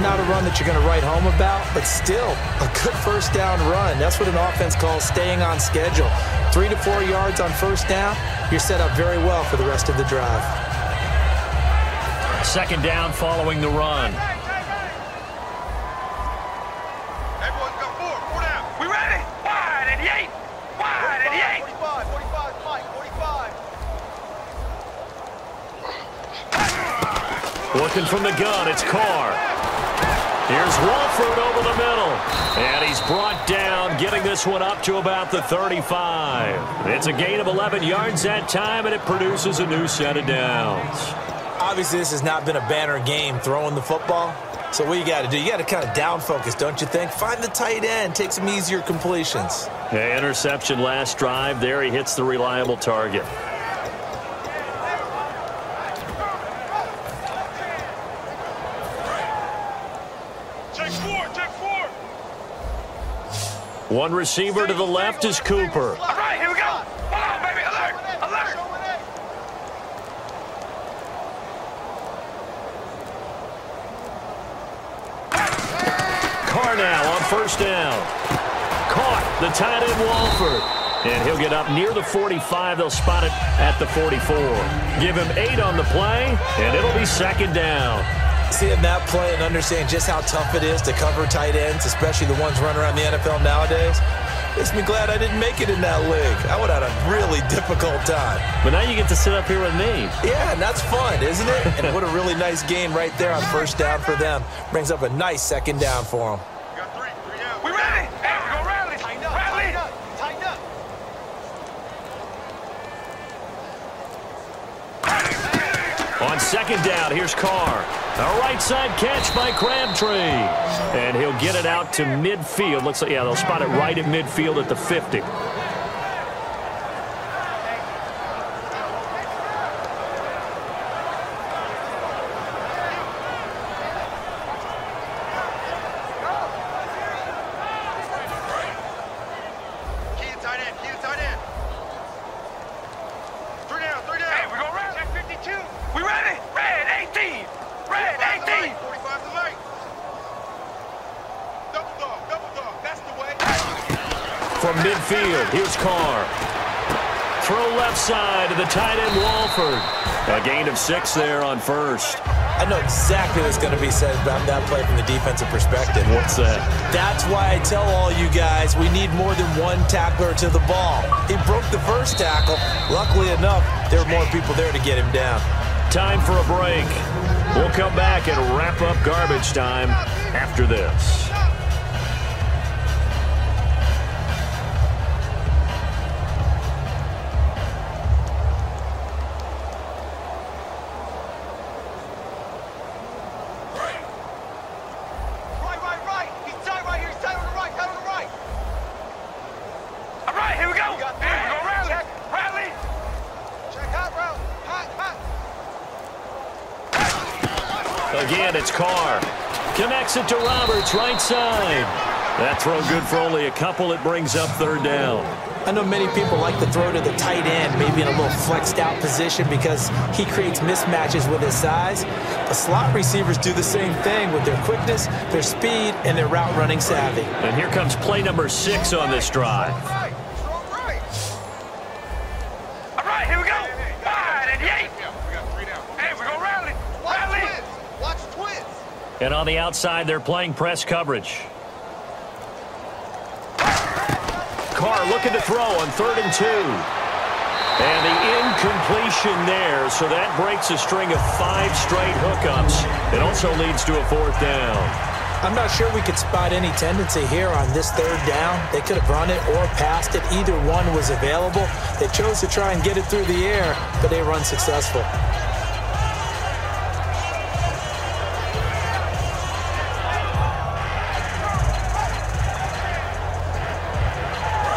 Not a run that you're going to write home about, but still a good first down run. That's what an offense calls staying on schedule. 3 to 4 yards on first down, you're set up very well for the rest of the drive. 2nd down following the run. Everyone's got 4 down. We ready? Wide 88. 45, Mike, 45. Looking from the gun, it's Carr. Here's Wolford over the middle. And he's brought down, getting this one up to about the 35. It's a gain of 11 yards that time, and it produces a new set of downs. Obviously, this has not been a banner game throwing the football, So what you got to do, you got to kind of down focus, don't you think? Find the tight end, take some easier completions. Yeah, interception last drive. There he hits the reliable target. Check four. One receiver to the left is Cooper. All right, here we go. Hold on, baby. Alert. Carr now on first down. Caught the tight end Walford. And he'll get up near the 45. They'll spot it at the 44. Give him 8 on the play, and it'll be second down. Seeing that play and understanding just how tough it is to cover tight ends, especially the ones running around the NFL nowadays, makes me glad I didn't make it in that league. I would have had a really difficult time. But now you get to sit up here with me. Yeah, and that's fun, isn't it? And what a really nice gain right there on first down for them. Brings up a nice second down for them. We ready? Hey, we gonna rally. Rally. Tighten up. On second down, here's Carr. A right side catch by Crabtree. And he'll get it out to midfield. Looks like, yeah, they'll spot it right at midfield at the 50. From midfield, here's Carr. Throw left side to the tight end Walford. A gain of 6 there on first. I know exactly what's going to be said about that play from the defensive perspective. What's that? That's why I tell all you guys we need more than one tackler to the ball. He broke the first tackle. Luckily enough, there were more people there to get him down. Time for a break. We'll come back and wrap up garbage time after this. Again, it's Carr. Connects it to Roberts, right side. That throw good for only a couple. It brings up third down. I know many people like to throw to the tight end, maybe in a little flexed out position because he creates mismatches with his size. The slot receivers do the same thing with their quickness, their speed, and their route running savvy. And here comes play number 6 on this drive. All right, here we go. 5 and 8. Hey, we're gonna rally. Watch twins. And on the outside, they're playing press coverage. Carr looking to throw on 3rd and 2. And the incompletion there, so that breaks a string of 5 straight hookups. It also leads to a 4th down. I'm not sure we could spot any tendency here on this 3rd down. They could have run it or passed it. Either one was available. They chose to try and get it through the air, but they were unsuccessful.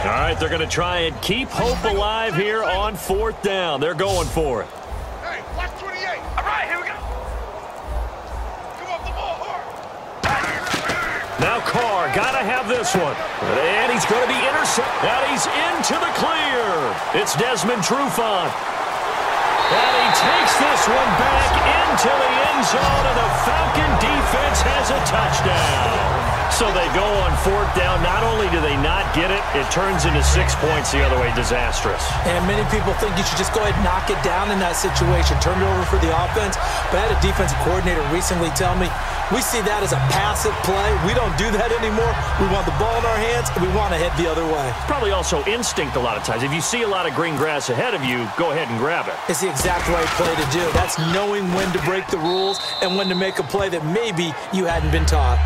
All right, they're going to try and keep hope alive here on 4th down. They're going for it. Hey, watch 28. All right, here we go. Come off the ball hard. Now Carr, got to have this one. And he's going to be intercepted. And he's into the clear. It's Desmond Trufant. And he takes this one back into the end zone, and the Falcon defense has a touchdown. So they go on 4th down. Not only do they not get it, it turns into 6 points the other way. Disastrous. And many people think you should just go ahead and knock it down in that situation. Turn it over for the offense. But I had a defensive coordinator recently tell me, we see that as a passive play. We don't do that anymore. We want the ball in our hands, and we want to head the other way. Probably also instinct a lot of times. If you see a lot of green grass ahead of you, go ahead and grab it. It's the exact right play to do. That's knowing when to break the rules and when to make a play that maybe you hadn't been taught.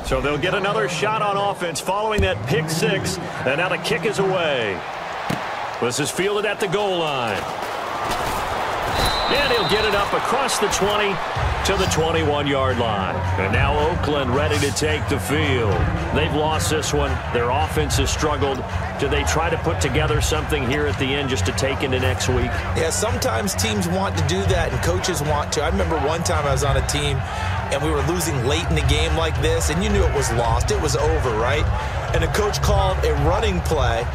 So they'll get another shot on offense following that pick six. And now the kick is away. This is fielded at the goal line. And he'll get it up across the 20 to the 21-yard line. And now Oakland ready to take the field. They've lost this one. Their offense has struggled. Do they try to put together something here at the end just to take into next week? Yeah, sometimes teams want to do that and coaches want to. I remember one time I was on a team and we were losing late in the game like this, and you knew it was lost. It was over, right? And the coach called a running play.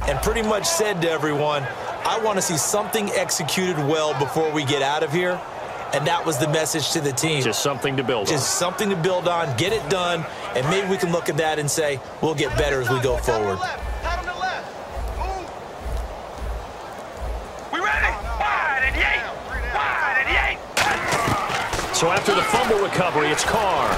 And pretty much said to everyone, I want to see something executed well before we get out of here. And that was the message to the team. Just something to build on. Just something to build on, get it done, and maybe we can look at that and say, we'll get better as we go forward. We ready? Wide and yay! Wide and yay! So after the fumble recovery, it's Carr.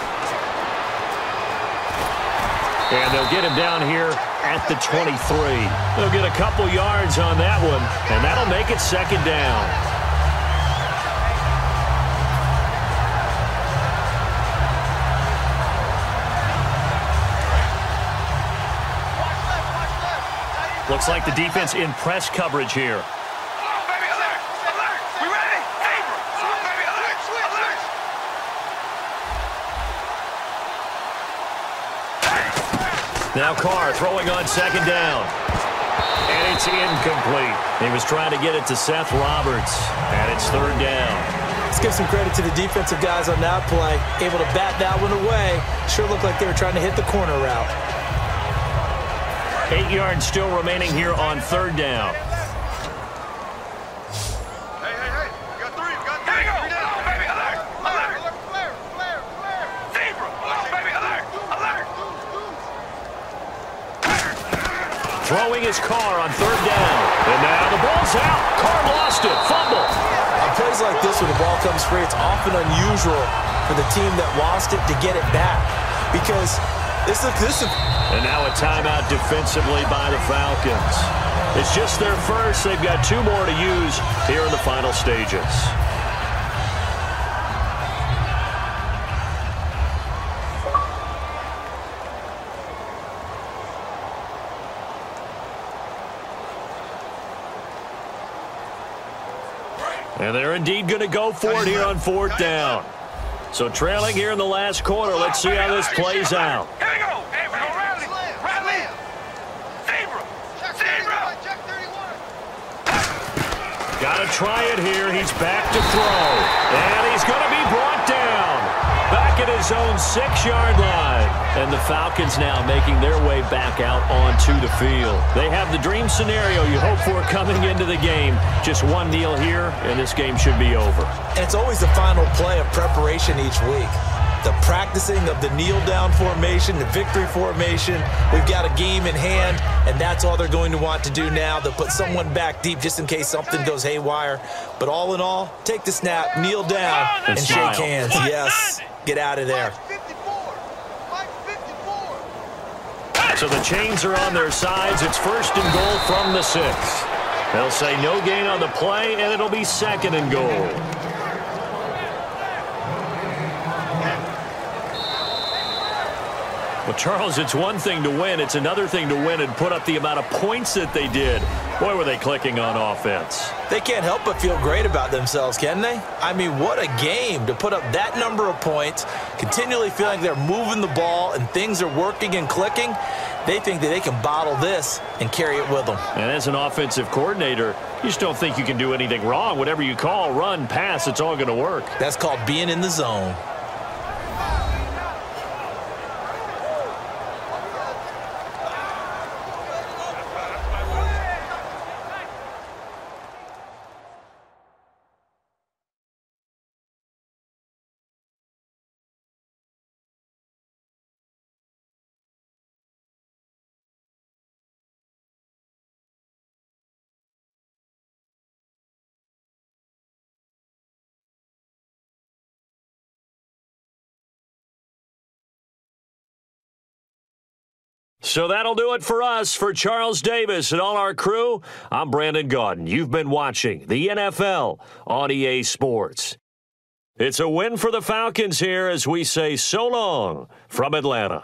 And they'll get him down here at the 23. They'll get a couple yards on that one, and that'll make it second down. Looks like the defense in press coverage here. Come on, baby, alert! Alert! We ready? Zebra! Come on, baby, alert! Alert! Now Carr throwing on second down. And it's incomplete. He was trying to get it to Seth Roberts, and it's third down. Let's give some credit to the defensive guys on that play. Able to bat that one away. Sure looked like they were trying to hit the corner route. 8 yards still remaining here on third down. Hey, we got three. Here we go! Come on, baby, alert! Alert! Flare. Zebra! Come on, baby, alert! Alert! Throwing his Carr on third down. And now the ball's out. Carr lost it. Fumble. On plays like this, when the ball comes free, it's often unusual for the team that lost it to get it back. Because this is... And now a timeout defensively by the Falcons. It's just their first. They've got 2 more to use here in the final stages. And they're indeed going to go for it here on fourth down. So trailing here in the last quarter. Let's see how this plays out. Here we go! Hey, we're gonna rally! Rally! Zebra! Zebra! Check 31. Got to try it here. He's back to throw. And he's going to be brought down. Back at his own 6-yard line. And the Falcons now making their way back out onto the field. They have the dream scenario you hope for coming into the game. Just one kneel here, and this game should be over. And it's always the final play of preparation each week. The practicing of the kneel-down formation, the victory formation. We've got a game in hand, and that's all they're going to want to do now. They'll put someone back deep just in case something goes haywire. But all in all, take the snap, kneel down, and smile. shake hands. Yes, get out of there. 54. 54. So the chains are on their sides. It's first and goal from the 6. They'll say no gain on the play, and it'll be second and goal. Well, Charles, it's one thing to win. It's another thing to win and put up the amount of points that they did. Boy, were they clicking on offense. They can't help but feel great about themselves, can they? I mean, what a game to put up that number of points, continually feeling like they're moving the ball and things are working and clicking. They think that they can bottle this and carry it with them. And as an offensive coordinator, you just don't think you can do anything wrong. Whatever you call, run, pass, it's all going to work. That's called being in the zone. So that'll do it for us. For Charles Davis and all our crew, I'm Brandon Gaudin. You've been watching the NFL on EA Sports. It's a win for the Falcons here as we say so long from Atlanta.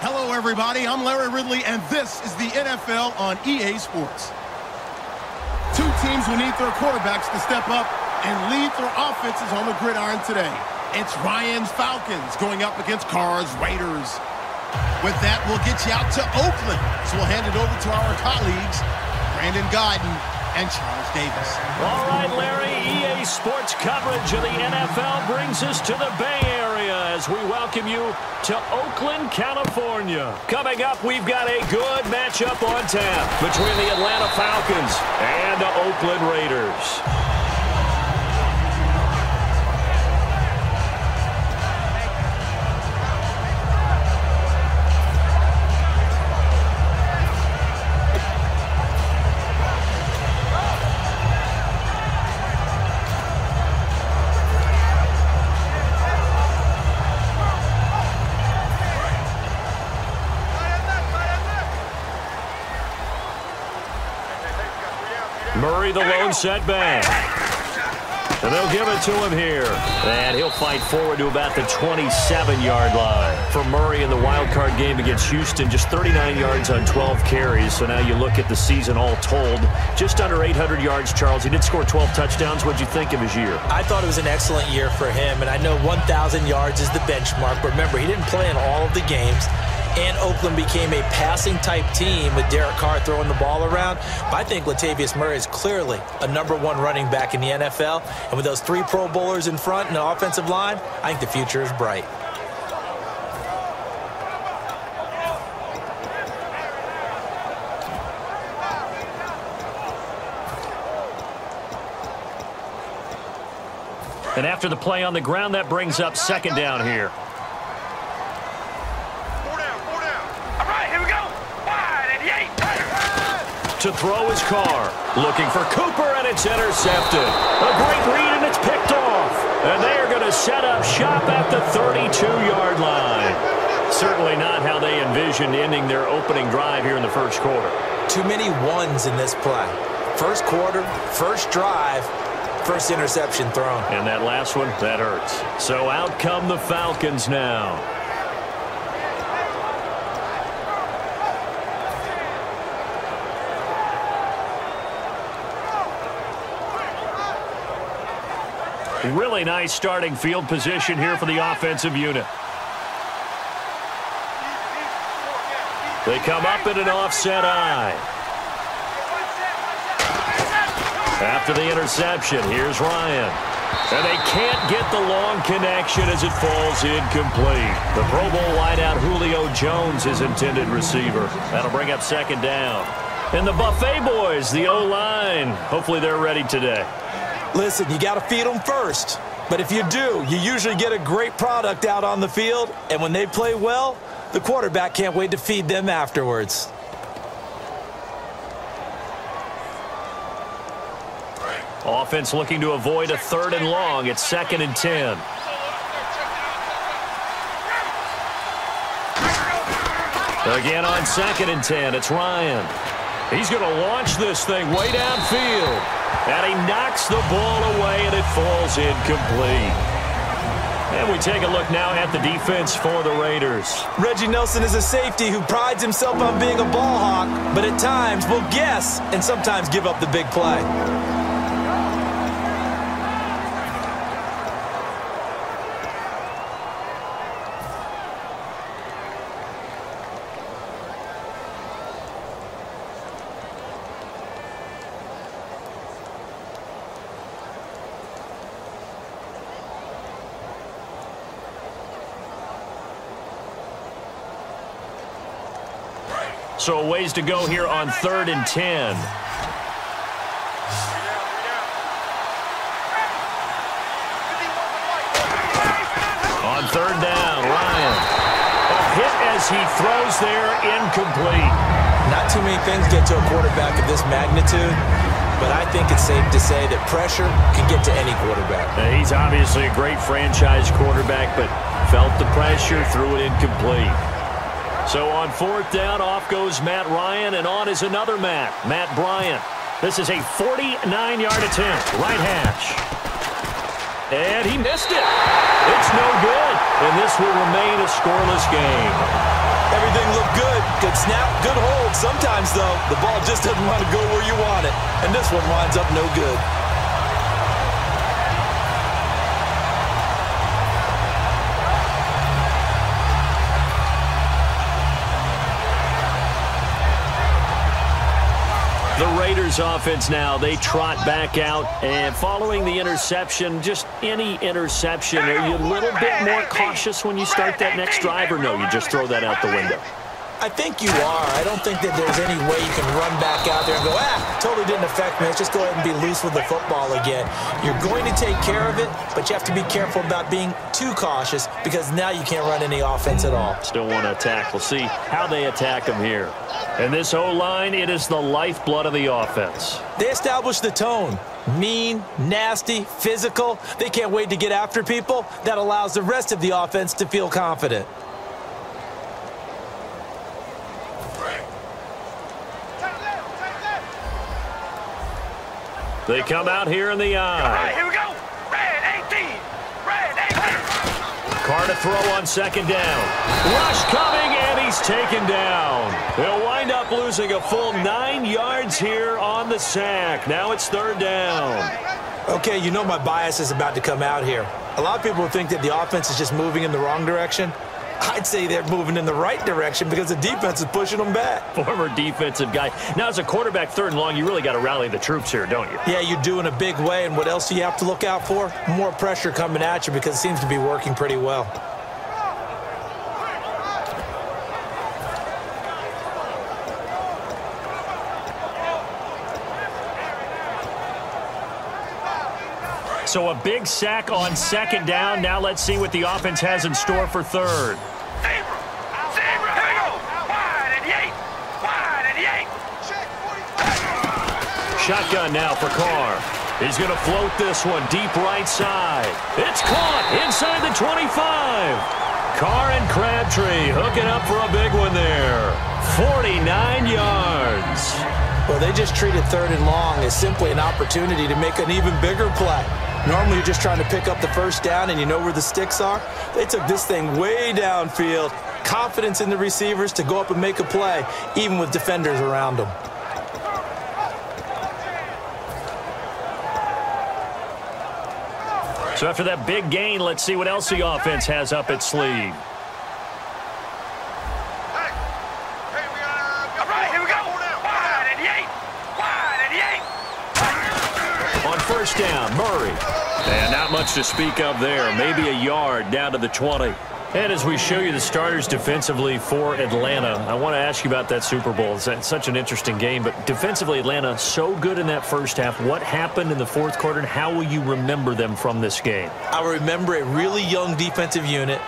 Hello, everybody. I'm Larry Ridley, and this is the NFL on EA Sports. Two teams will need their quarterbacks to step up and lead their offenses on the gridiron today. It's Ryan's Falcons going up against Carr's Raiders. With that, we'll get you out to Oakland. So we'll hand it over to our colleagues, Brandon Gaudin and Charles Davis. All right, Larry, EA Sports coverage of the NFL brings us to the Bay Area as we welcome you to Oakland, California. Coming up, we've got a good matchup on tap between the Atlanta Falcons and the Oakland Raiders. Murray, the lone setback. And they'll give it to him here. And he'll fight forward to about the 27-yard line. For Murray in the wild card game against Houston, just 39 yards on 12 carries. So now you look at the season all told, just under 800 yards, Charles. He did score 12 touchdowns. What'd you think of his year? I thought it was an excellent year for him, and I know 1,000 yards is the benchmark. But remember, he didn't play in all of the games. And Oakland became a passing-type team with Derek Carr throwing the ball around. But I think Latavius Murray is clearly a #1 running back in the NFL. And with those 3 Pro Bowlers in front and the offensive line, I think the future is bright. And after the play on the ground, that brings up second down here. To throw his Carr, looking for Cooper, and it's intercepted. A great read, and it's picked off. And they are going to set up shop at the 32-yard line. Certainly not how they envisioned ending their opening drive here in the first quarter. Too many ones in this play. First quarter, first drive, first interception thrown. And that last one, that hurts. So out come the Falcons now. Really nice starting field position here for the offensive unit. They come up in an offset eye. After the interception, here's Ryan. And they can't get the long connection as it falls incomplete. The Pro Bowl wideout Julio Jones is intended receiver. That'll bring up second down. And the Buffet boys, the O-line, hopefully they're ready today. Listen, you got to feed them first. But if you do, you usually get a great product out on the field. And when they play well, the quarterback can't wait to feed them afterwards. Offense looking to avoid a 3rd and long. It's 2nd and 10. Again on 2nd and 10, it's Ryan. He's going to launch this thing way downfield. And he knocks the ball away, and it falls incomplete. And we take a look now at the defense for the Raiders. Reggie Nelson is a safety who prides himself on being a ball hawk, but at times will guess and sometimes give up the big play. So a ways to go here on 3rd and 10. On 3rd down, Ryan. A hit as he throws there, incomplete. Not too many things get to a quarterback of this magnitude, but I think it's safe to say that pressure can get to any quarterback. Now, he's obviously a great franchise quarterback, but felt the pressure, threw it incomplete. So on 4th down, off goes Matt Ryan, and on is another Matt Bryant. This is a 49-yard attempt, right hash. And he missed it. It's no good, and this will remain a scoreless game. Everything looked good. Good snap, good hold. Sometimes, though, the ball just doesn't want to go where you want it. And this one winds up no good. The Raiders offense now, they trot back out, and following the interception, just any interception, are you a little bit more cautious when you start that next drive, or no, you just throw that out the window? I think you are. I don't think that there's any way you can run back out there and go, totally didn't affect me. Let's just go ahead and be loose with the football again. You're going to take care of it, but you have to be careful about being too cautious because now you can't run any offense at all. Still want to attack. We'll see how they attack them here. And this O-line, it is the lifeblood of the offense. They establish the tone. Mean, nasty, physical. They can't wait to get after people. That allows the rest of the offense to feel confident. They come out here in the eye. All right, here we go. Red 18. Red 18. Carr to throw on second down. Rush coming, and he's taken down. They'll wind up losing a full 9 yards here on the sack. Now it's third down. Okay, you know my bias is about to come out here. A lot of people think that the offense is just moving in the wrong direction. I'd say they're moving in the right direction because the defense is pushing them back. Former defensive guy. Now, as a quarterback, third and long, you really got to rally the troops here, don't you? Yeah, you do in a big way. And what else do you have to look out for? More pressure coming at you because it seems to be working pretty well. So a big sack on second down. Now let's see what the offense has in store for third. Zebra. Zebra. Here we go. Wide and Yates. Wide and Yates. Shotgun now for Carr. He's going to float this one deep right side. It's caught inside the 25. Carr and Crabtree hooking up for a big one there. 49 yards. Well, they just treated third and long as simply an opportunity to make an even bigger play. Normally, you're just trying to pick up the first down and you know where the sticks are. They took this thing way downfield. Confidence in the receivers to go up and make a play, even with defenders around them. So after that big gain, let's see what else the offense has up its sleeve. All right, here we go. Wide and Yates. Wide and Yates. On first down, Murray. And not much to speak of there. Maybe a yard down to the 20. And as we show you the starters defensively for Atlanta, I want to ask you about that Super Bowl. It's such an interesting game, but defensively, Atlanta so good in that first half. What happened in the fourth quarter, and how will you remember them from this game? I remember a really young defensive unit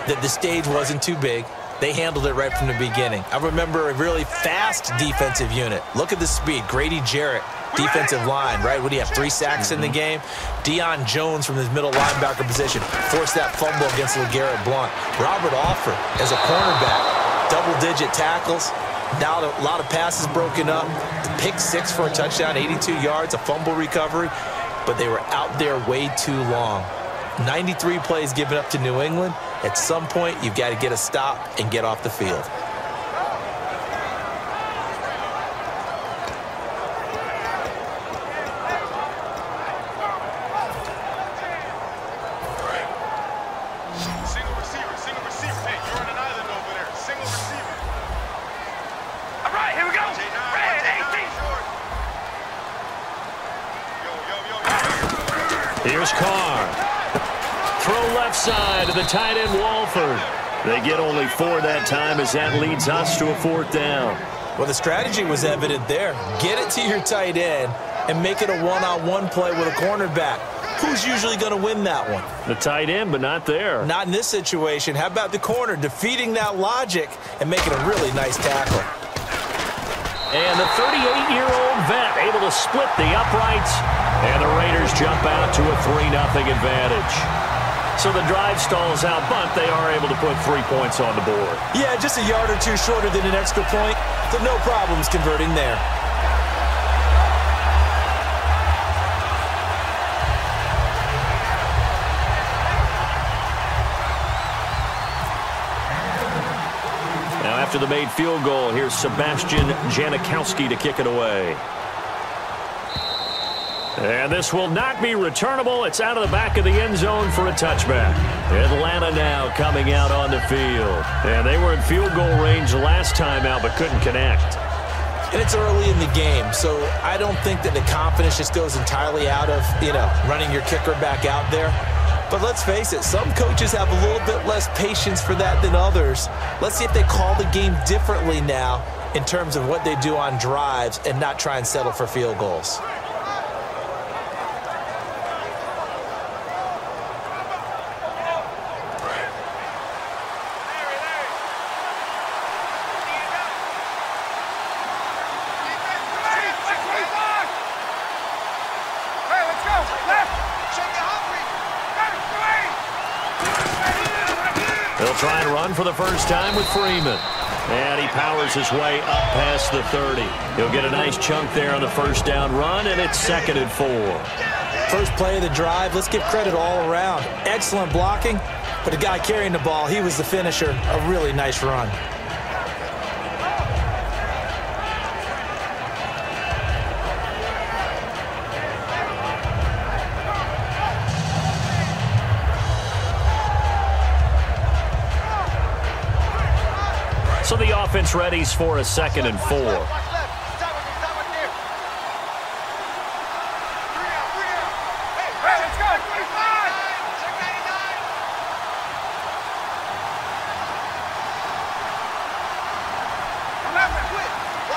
that the stage wasn't too big. They handled it right from the beginning. I remember a really fast defensive unit. Look at the speed. Grady Jarrett, defensive line, right? What do you have, 3 sacks in the game? Deion Jones from his middle linebacker position forced that fumble against LeGarrette Blount. Robert Alford as a cornerback, double-digit tackles. Now a lot of passes broken up. The pick 6 for a touchdown, 82 yards, a fumble recovery. But they were out there way too long. 93 plays given up to New England. At some point, you've got to get a stop and get off the field. Single receiver. Hey, you're on an island over there. Single receiver. All right, here we go. Red 18. Here's Carr. Throw left side to the tight end, Walford. They get only 4 that time as that leads us to a fourth down. Well, the strategy was evident there. Get it to your tight end and make it a one-on-one play with a cornerback. Who's usually going to win that one? The tight end, but not there. Not in this situation. How about the corner defeating that logic and making a really nice tackle? And the 38-year-old vet able to split the uprights. And the Raiders jump out to a 3-0 advantage. So the drive stalls out, but they are able to put 3 points on the board. Yeah, just a yard or two shorter than an extra point, so no problems converting there. Now After the made field goal, here's Sebastian Janikowski to kick it away. And this will not be returnable. It's out of the back of the end zone for a touchback. Atlanta now coming out on the field. And they were in field goal range last time out but couldn't connect. And it's early in the game, so I don't think that the confidence just goes entirely out of, running your kicker back out there. But let's face it, some coaches have a little bit less patience for that than others. Let's see if they call the game differently now in terms of what they do on drives and not try and settle for field goals. They'll try and run for the first time with Freeman. And he powers his way up past the 30. He'll get a nice chunk there on the first down run, and it's 2nd and 4. First play of the drive, let's give credit all around. Excellent blocking, but the guy carrying the ball, he was the finisher. A really nice run. So the offense readies for a 2nd and 4.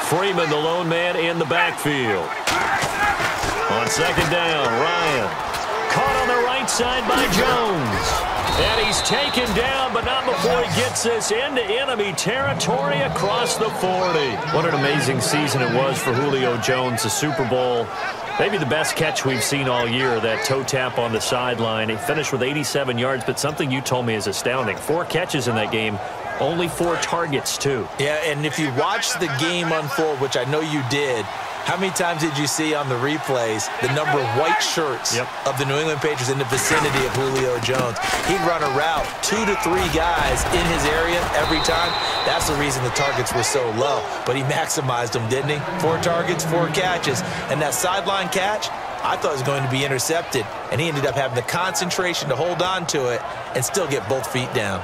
Freeman, the lone man in the backfield. On 2nd down, Ryan. Caught on the right side by Jones. And he's taken down, but not before he gets this into enemy territory across the 40. What an amazing season it was for Julio Jones, the Super Bowl. Maybe the best catch we've seen all year, that toe tap on the sideline. He finished with 87 yards, but something you told me is astounding. 4 catches in that game, only 4 targets, too. Yeah, and if you watch the game unfold, which I know you did, how many times did you see on the replays the number of white shirts of the New England Patriots in the vicinity of Julio Jones? He'd run a route, 2 to 3 guys in his area every time. That's the reason the targets were so low. But he maximized them, didn't he? 4 targets, 4 catches. And that sideline catch, I thought it was going to be intercepted. And he ended up having the concentration to hold on to it and still get both feet down.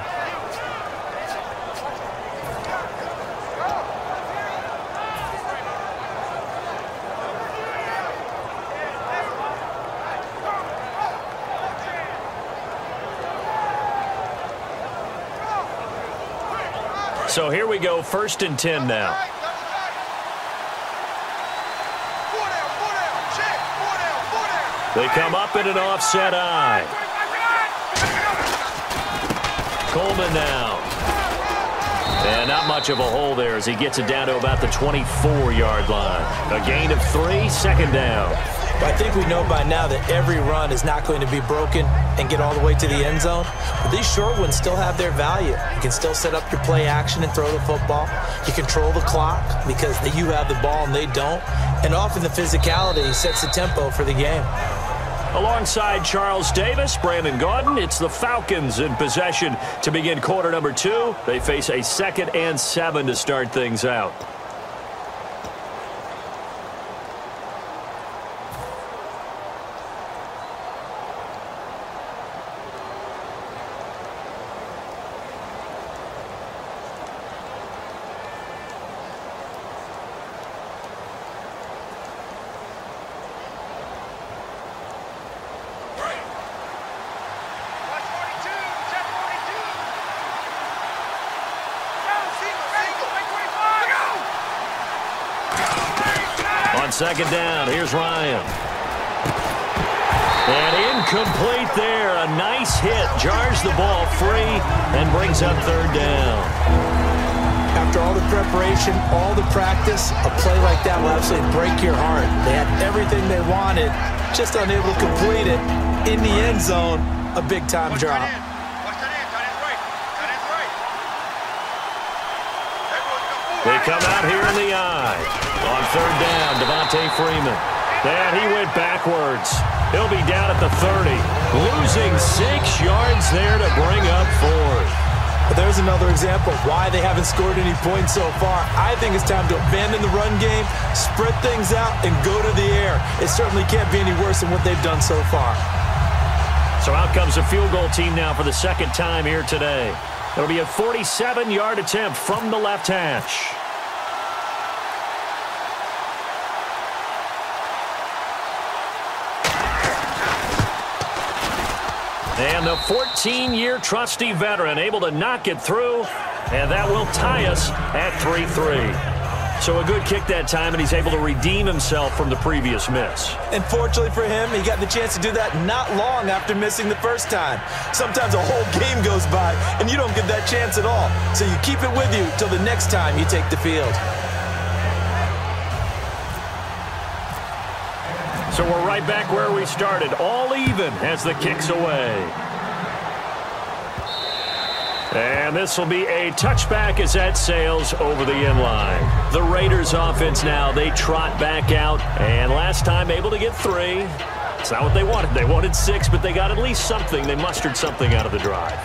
So here we go, 1st and 10 now. They come up in an offset eye. Coleman now. And not much of a hole there as he gets it down to about the 24-yard line. A gain of 3, 2nd down. But I think we know by now that every run is not going to be broken and get all the way to the end zone. But these short ones still have their value. You can still set up your play action and throw the football. You control the clock because you have the ball and they don't. And often the physicality sets the tempo for the game. Alongside Charles Davis, Brandon Gaudin, it's the Falcons in possession to begin quarter number 2. They face a 2nd and 7 to start things out. On 2nd down, here's Ryan. And incomplete there. A nice hit. Jars the ball free and brings up 3rd down. After all the preparation, all the practice, a play like that will absolutely break your heart. They had everything they wanted, just unable to complete it. In the end zone, a big-time drop. They come out here in the eye. On 3rd down, Devontae Freeman. And he went backwards. He'll be down at the 30. Losing 6 yards there to bring up 4th. But there's another example of why they haven't scored any points so far. I think it's time to abandon the run game, spread things out, and go to the air. It certainly can't be any worse than what they've done so far. So out comes a field goal team now for the second time here today. It'll be a 47-yard attempt from the left hash. And the 14-year trusty veteran able to knock it through, and that will tie us at 3-3. So a good kick that time, and he's able to redeem himself from the previous miss. And fortunately for him, he got the chance to do that not long after missing the first time. Sometimes a whole game goes by, and you don't get that chance at all. So you keep it with you till the next time you take the field. So we're right back where we started, all even as the kick's away. And this will be a touchback as that sails over the inline. The Raiders offense now, they trot back out, and last time able to get 3. It's not what they wanted. They wanted 6, but they got at least something. They mustered something out of the drive.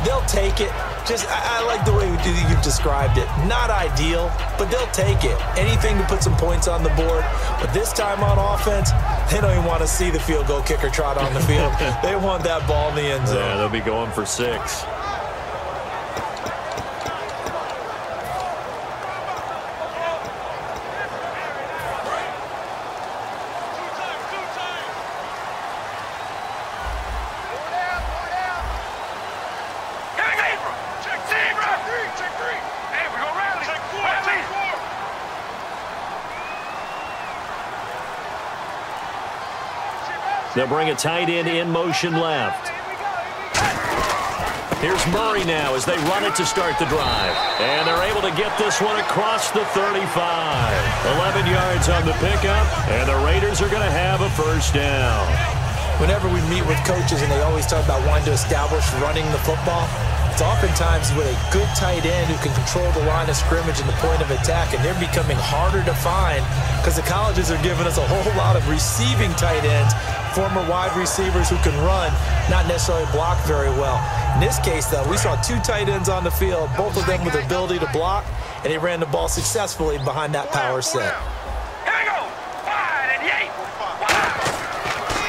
They'll take it. I like the way you've described it. Not ideal, but they'll take it. Anything to put some points on the board. But this time on offense, they don't even want to see the field goal kicker trot on the field. They want that ball in the end zone. Yeah, they'll be going for 6. They'll bring a tight end in motion left. Here's Murray now as they run it to start the drive. And they're able to get this one across the 35. 11 yards on the pickup, and the Raiders are going to have a first down. Whenever we meet with coaches and they always talk about wanting to establish running the football, it's oftentimes with a good tight end who can control the line of scrimmage and the point of attack, and they're becoming harder to find because the colleges are giving us a whole lot of receiving tight ends, former wide receivers who can run, not necessarily block very well. In this case, though, we saw 2 tight ends on the field, both of them with the ability to block, and they ran the ball successfully behind that power set. Here we go. 5 and 8.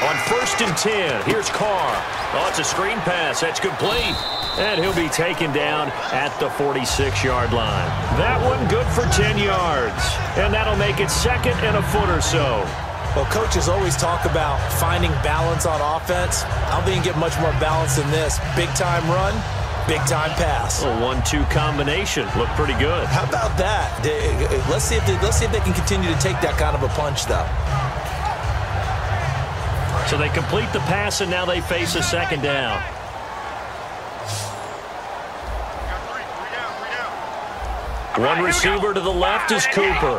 On 1st and 10, here's Carr. Oh, it's a screen pass. That's complete. And he'll be taken down at the 46-yard line. That one good for 10 yards. And that'll make it 2nd and a foot or so. Well, coaches always talk about finding balance on offense. I don't think you can get much more balance than this. Big-time run, big-time pass. A 1-2 combination. Looked pretty good. How about that? Let's see if they can continue to take that kind of a punch, though. So they complete the pass, and now they face a 2nd down. One receiver to the left is Cooper.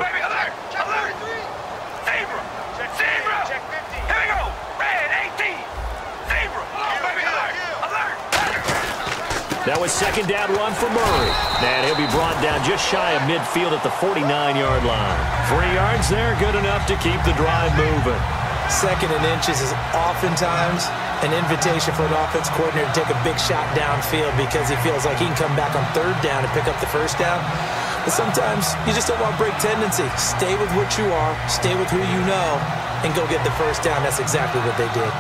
That was 2nd down run for Murray. And he'll be brought down just shy of midfield at the 49-yard line. 3 yards there, good enough to keep the drive moving. 2nd and inches is oftentimes an invitation for an offense coordinator to take a big shot downfield because he feels like he can come back on 3rd down and pick up the 1st down. But sometimes you just don't want to break tendency. Stay with what you are, stay with who you know, and go get the 1st down. That's exactly what they did.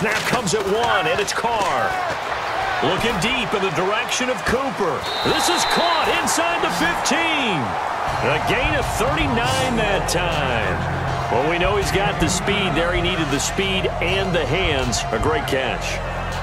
Snap comes at 1, and it's Carr. Looking deep in the direction of Cooper. This is caught inside the 15. A gain of 39 that time. Well, we know he's got the speed there. He needed the speed and the hands. A great catch.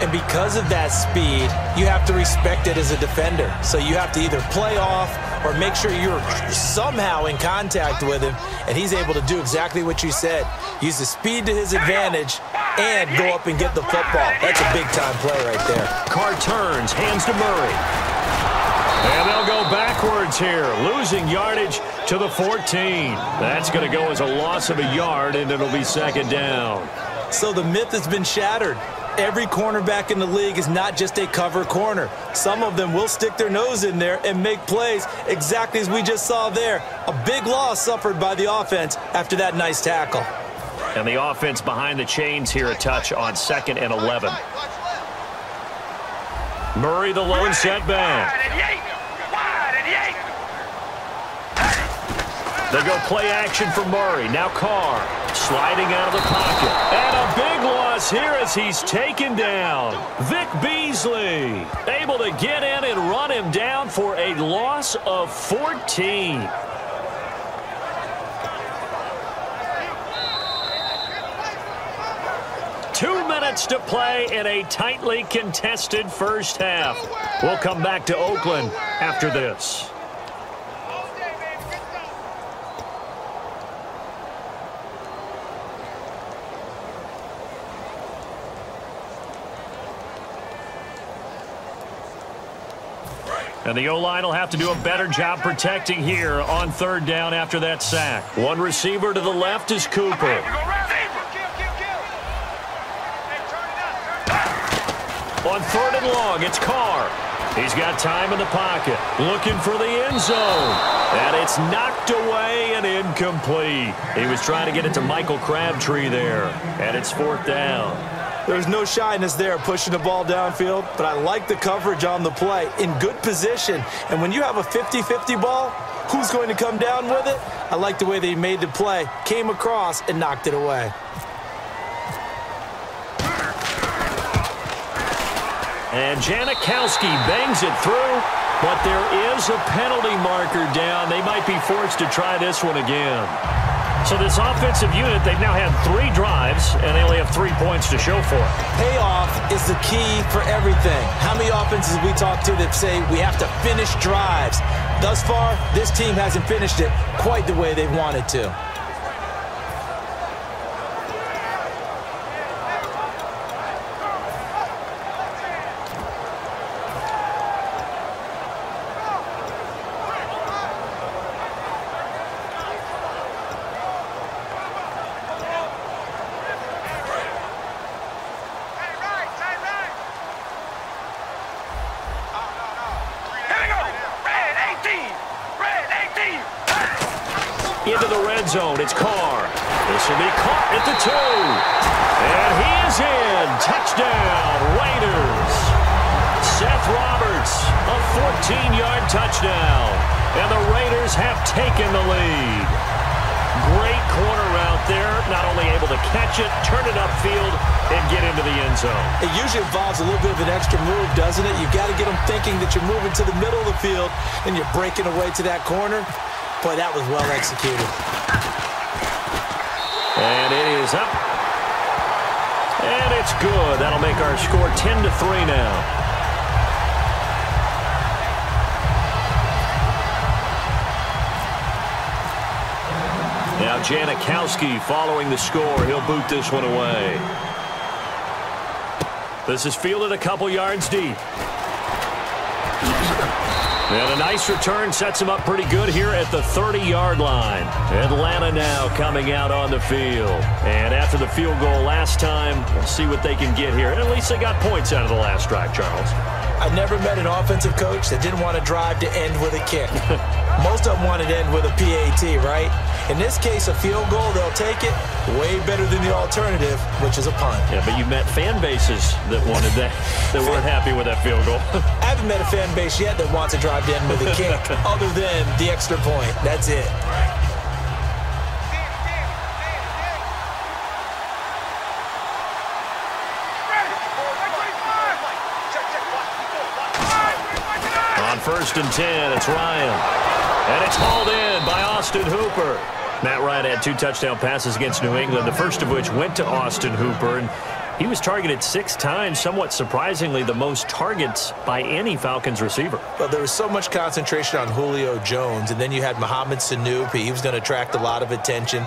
And because of that speed, you have to respect it as a defender. So you have to either play off or make sure you're somehow in contact with him, and he's able to do exactly what you said. Use the speed to his advantage and go up and get the football. That's a big-time play right there. Carr turns, hands to Murray. And they'll go backwards here, losing yardage to the 14. That's going to go as a loss of a yard, and it'll be 2nd down. So the myth has been shattered. Every cornerback in the league is not just a cover corner. Some of them will stick their nose in there and make plays exactly as we just saw there. A big loss suffered by the offense after that nice tackle. And the offense behind the chains here a touch on 2nd and 11. Murray the lone setback. They go play action for Murray. Now Carr sliding out of the pocket. And a big loss here as he's taken down. Vic Beasley able to get in and run him down for a loss of 14. Two minutes to play in a tightly contested first half. We'll come back to Oakland after this. And the O-line will have to do a better job protecting here on 3rd down after that sack. One receiver to the left is Cooper. On 3rd and long, it's Carr. He's got time in the pocket, looking for the end zone. And it's knocked away and incomplete. He was trying to get it to Michael Crabtree there. And it's 4th down. There's no shyness there pushing the ball downfield, but I like the coverage on the play. In good position. And when you have a 50-50 ball, who's going to come down with it? I like the way they made the play, came across, and knocked it away. And Janikowski bangs it through, but there is a penalty marker down. They might be forced to try this one again. So this offensive unit, they've now had 3 drives, and they only have 3 points to show for it. Payoff is the key for everything. How many offenses we talk to that say we have to finish drives? Thus far, this team hasn't finished it quite the way they wanted to. Into the red zone, it's Carr. This will be caught at the 2. And he is in. Touchdown, Raiders. Seth Roberts, a 14-yard touchdown. And the Raiders have taken the lead. Great corner route there. Not only able to catch it, turn it upfield, and get into the end zone. It usually involves a little bit of an extra move, doesn't it? You've got to get them thinking that you're moving to the middle of the field and you're breaking away to that corner. Boy, that was well executed. And it is up. And it's good. That'll make our score 10-3 now. Now Janikowski following the score. He'll boot this one away. This is fielded a couple yards deep. And a nice return sets him up pretty good here at the 30-yard line. Atlanta now coming out on the field. And after the field goal last time, we'll see what they can get here. And at least they got points out of the last drive, Charles. I've never met an offensive coach that didn't want to drive to end with a kick. Most of them wanted to end with a PAT, right? In this case, a field goal, they'll take it. Way better than the alternative, which is a punt. Yeah, but you met fan bases that wanted that, that weren't happy with that field goal. I haven't met a fan base yet that wants to drive to end with a kick other than the extra point. That's it. On 1st and 10, it's Ryan. And it's hauled in by Austin Hooper. Matt Ryan had 2 touchdown passes against New England, the first of which went to Austin Hooper. And he was targeted 6 times, somewhat surprisingly the most targets by any Falcons receiver. Well, there was so much concentration on Julio Jones, and then you had Mohamed Sanu. He was going to attract a lot of attention.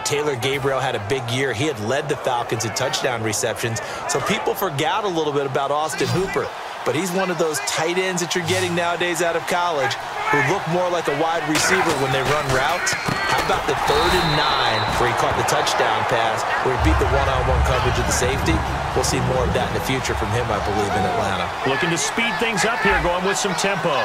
Taylor Gabriel had a big year. He had led the Falcons in touchdown receptions. So people forgot a little bit about Austin Hooper. But he's one of those tight ends that you're getting nowadays out of college who look more like a wide receiver when they run routes. How about the 3rd and 9 where he caught the touchdown pass, where he beat the one-on-one coverage of the safety? We'll see more of that in the future from him, I believe, in Atlanta. Looking to speed things up here, going with some tempo.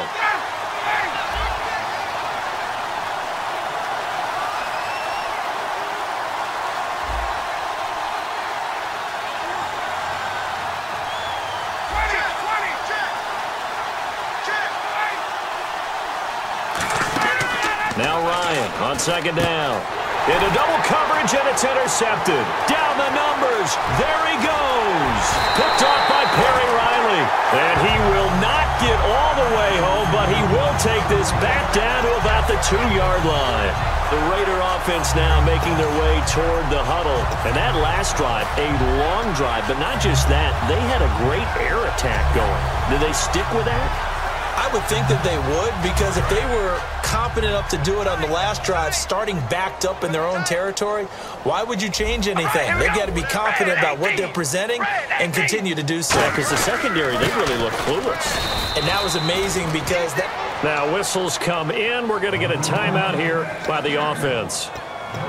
Now Ryan on 2nd down. Into double coverage, and it's intercepted. Down the numbers. There he goes. Picked off by Perry Riley. And he will not get all the way home, but he will take this back down to about the 2-yard line. The Raider offense now making their way toward the huddle. And that last drive, a long drive, but not just that. They had a great air attack going. Did they stick with that? I would think that they would, because if they were confident enough to do it on the last drive, starting backed up in their own territory, why would you change anything? They've got to be confident about what they're presenting and continue to do so. Yeah, because the secondary, they really look clueless. And that was amazing because that... Now whistles come in. We're going to get a timeout here by the offense.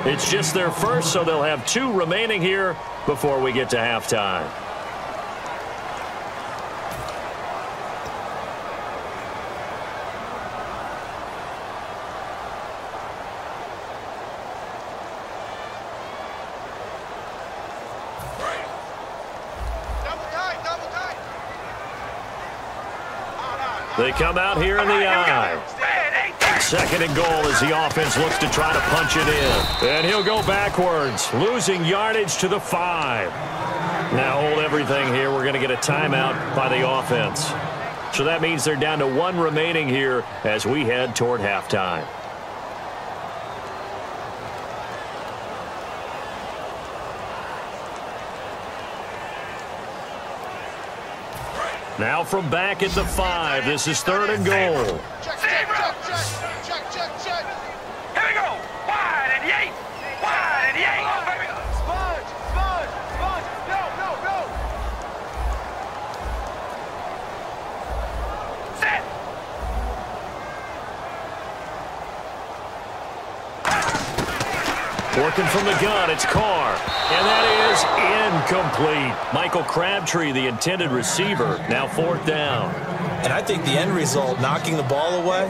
It's just their first, so they'll have 2 remaining here before we get to halftime. They come out here in the eye. 2nd and goal as the offense looks to try to punch it in. And he'll go backwards, losing yardage to the 5. Now hold everything here. We're going to get a timeout by the offense. So that means they're down to 1 remaining here as we head toward halftime. Now from back at the 5, this is 3rd and goal. Check. Here we go. Wide and yay. Wide and yay. Oh, baby. Sponge. Go. Set. Working from the gun, it's Carr. And that is incomplete. Michael Crabtree, the intended receiver, now 4th down. And I think the end result, knocking the ball away,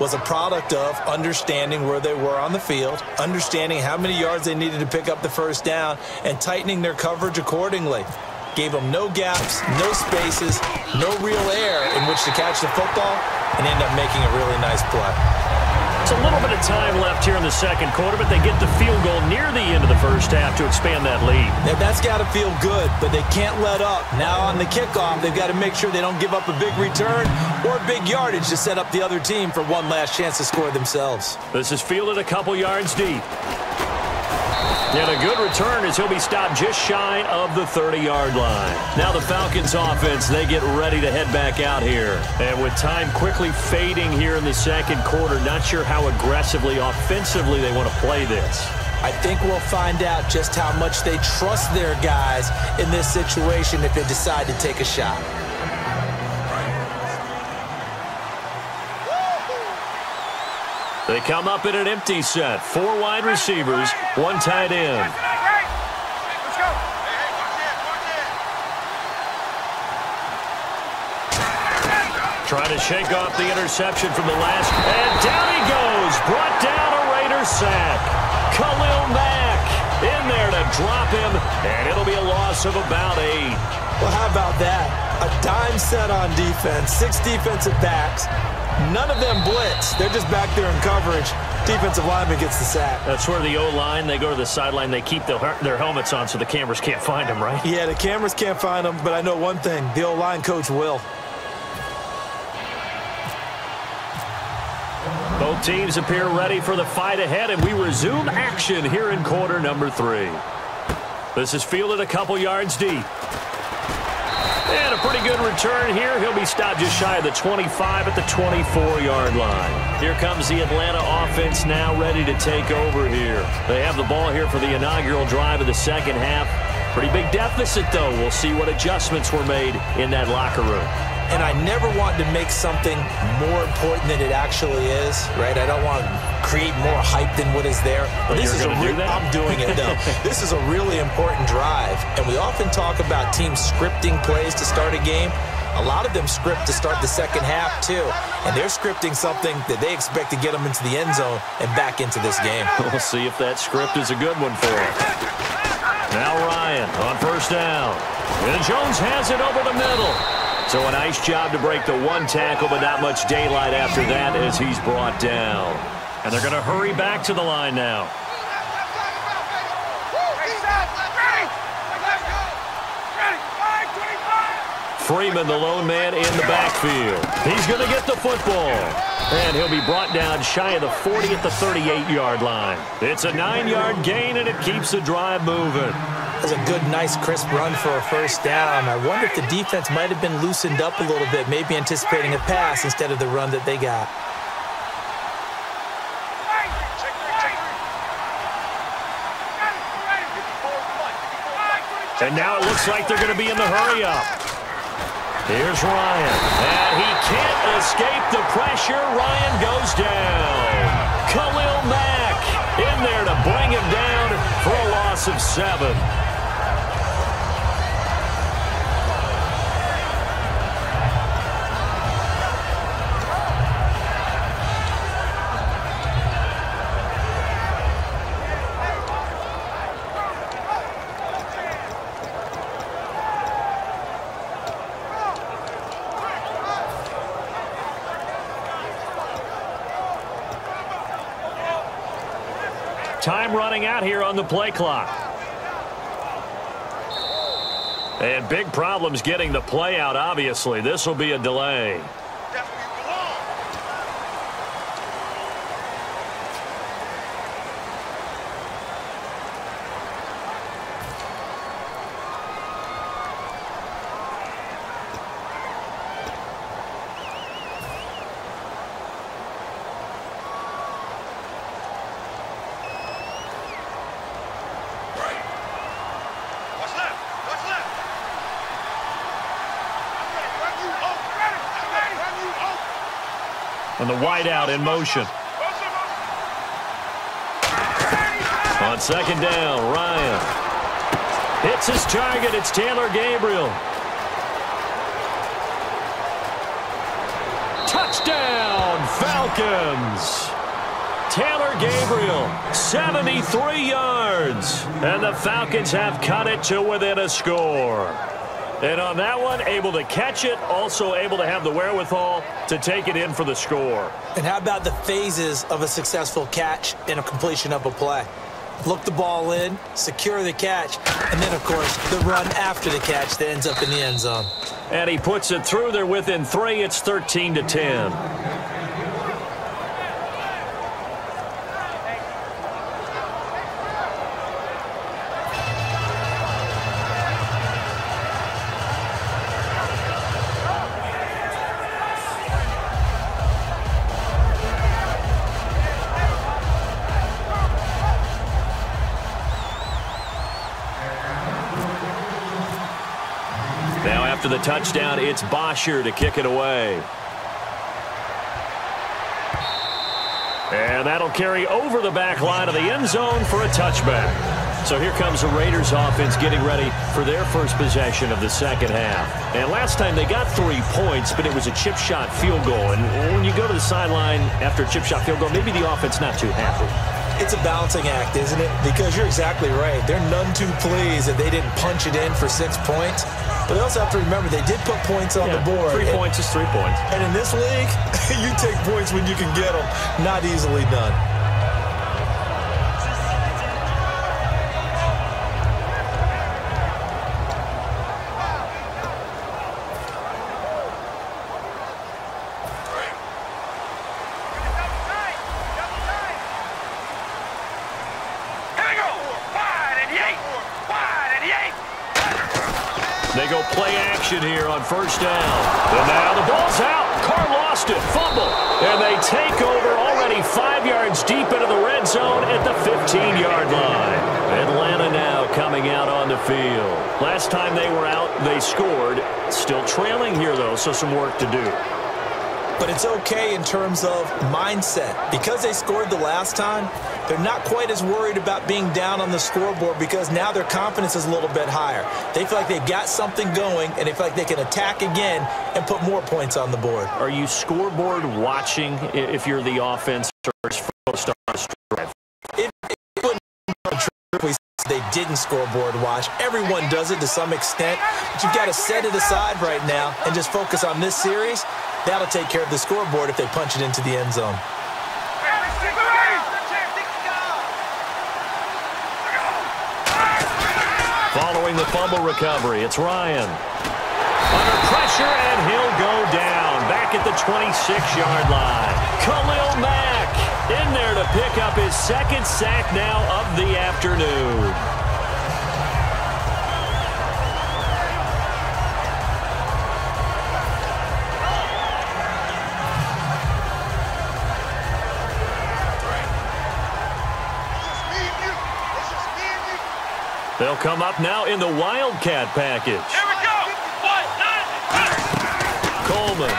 was a product of understanding where they were on the field, understanding how many yards they needed to pick up the 1st down, and tightening their coverage accordingly. Gave them no gaps, no spaces, no real air in which to catch the football, and end up making a really nice play. It's a little bit of time left here in the 2nd quarter, but they get the field goal near the end of the 1st half to expand that lead. Now, that's got to feel good, but they can't let up. Now on the kickoff, they've got to make sure they don't give up a big return or big yardage to set up the other team for one last chance to score themselves. This is fielded a couple yards deep. And a good return as he'll be stopped just shy of the 30-yard line. Now the Falcons offense, they get ready to head back out here. And with time quickly fading here in the 2nd quarter, not sure how aggressively, offensively they want to play this. I think we'll find out just how much they trust their guys in this situation if they decide to take a shot. They come up in an empty set. 4 wide receivers, 1 tight end. Let's go. Trying to shake off the interception from the last. And down he goes. Brought down a Raider sack. Khalil Mack in there to drop him. And it'll be a loss of about 8. Well, how about that? A dime set on defense, 6 defensive backs. None of them blitz. They're just back there in coverage. Defensive lineman gets the sack. That's where the O-line, they go to the sideline, they keep their helmets on so the cameras can't find them, right? Yeah, the cameras can't find them, but I know one thing. The O-line coach will. Both teams appear ready for the fight ahead, and we resume action here in quarter number 3. This is fielded a couple yards deep. And a pretty good return here. He'll be stopped just shy of the 25 at the 24-yard line. Here comes the Atlanta offense now ready to take over here. They have the ball here for the inaugural drive of the 2nd half. Pretty big deficit, though. We'll see what adjustments were made in that locker room. And I never want to make something more important than it actually is, right? I don't want to create more hype than what is there. But this is I'm doing it, though. This is a really important drive. And we often talk about teams scripting plays to start a game. A lot of them script to start the second half, too. And they're scripting something that they expect to get them into the end zone and back into this game. We'll see if that script is a good one for them. Now Ryan on first down. And Jones has it over the middle. So a nice job to break the one tackle, but not much daylight after that as he's brought down. And they're going to hurry back to the line now. Freeman, the lone man in the backfield. He's going to get the football. And he'll be brought down shy of the 40 at the 38-yard line. It's a 9-yard gain, and it keeps the drive moving. That's a good, nice, crisp run for a first down. I wonder if the defense might have been loosened up a little bit, maybe anticipating a pass instead of the run that they got. And now it looks like they're going to be in the hurry-up. Here's Ryan. And he can't escape the pressure. Ryan goes down. Khalil Mack in there to bring him down for a loss of 7. Time running out here on the play clock. And big problems getting the play out, obviously. This will be a delay. And the wideout in motion. On second down, Ryan hits his target. It's Taylor Gabriel. Touchdown, Falcons. Taylor Gabriel, 73 yards. And the Falcons have cut it to within a score. And on that one, able to catch it, also able to have the wherewithal to take it in for the score. And how about the phases of a successful catch and a completion of a play? Look the ball in, secure the catch, and then, of course, the run after the catch that ends up in the end zone. And he puts it through. They're within 3. It's 13-10. After the touchdown, it's Bosher to kick it away. And that'll carry over the back line of the end zone for a touchback. So here comes the Raiders offense getting ready for their first possession of the second half. And last time they got 3 points, but it was a chip shot field goal. And when you go to the sideline after a chip shot field goal, maybe the offense not too happy. It's a balancing act, isn't it? Because you're exactly right. They're none too pleased that they didn't punch it in for 6 points. But they also have to remember they did put points on the board. 3 points is 3 points. And in this league, you take points when you can get them. Not easily done. They go play action here on first down. And now the ball's out. Carr lost it. Fumble. And they take over already 5 yards deep into the red zone at the 15-yard line. Atlanta now coming out on the field. Last time they were out, they scored. Still trailing here, though, so some work to do. But it's okay in terms of mindset. Because they scored the last time, they're not quite as worried about being down on the scoreboard because now their confidence is a little bit higher. They feel like they've got something going, and they feel like they can attack again and put more points on the board. Are you scoreboard watching if you're the offense or is first on the drive? It wouldn't be true if we they didn't scoreboard watch. Everyone does it to some extent, but you've got to set it aside right now and just focus on this series. That'll take care of the scoreboard if they punch it into the end zone. Following the fumble recovery, it's Ryan. Under pressure, and he'll go down. Back at the 26-yard line. Khalil Mack in there to pick up his second sack now of the afternoon. They'll come up now in the Wildcat package. Here we go. 1, 9, Coleman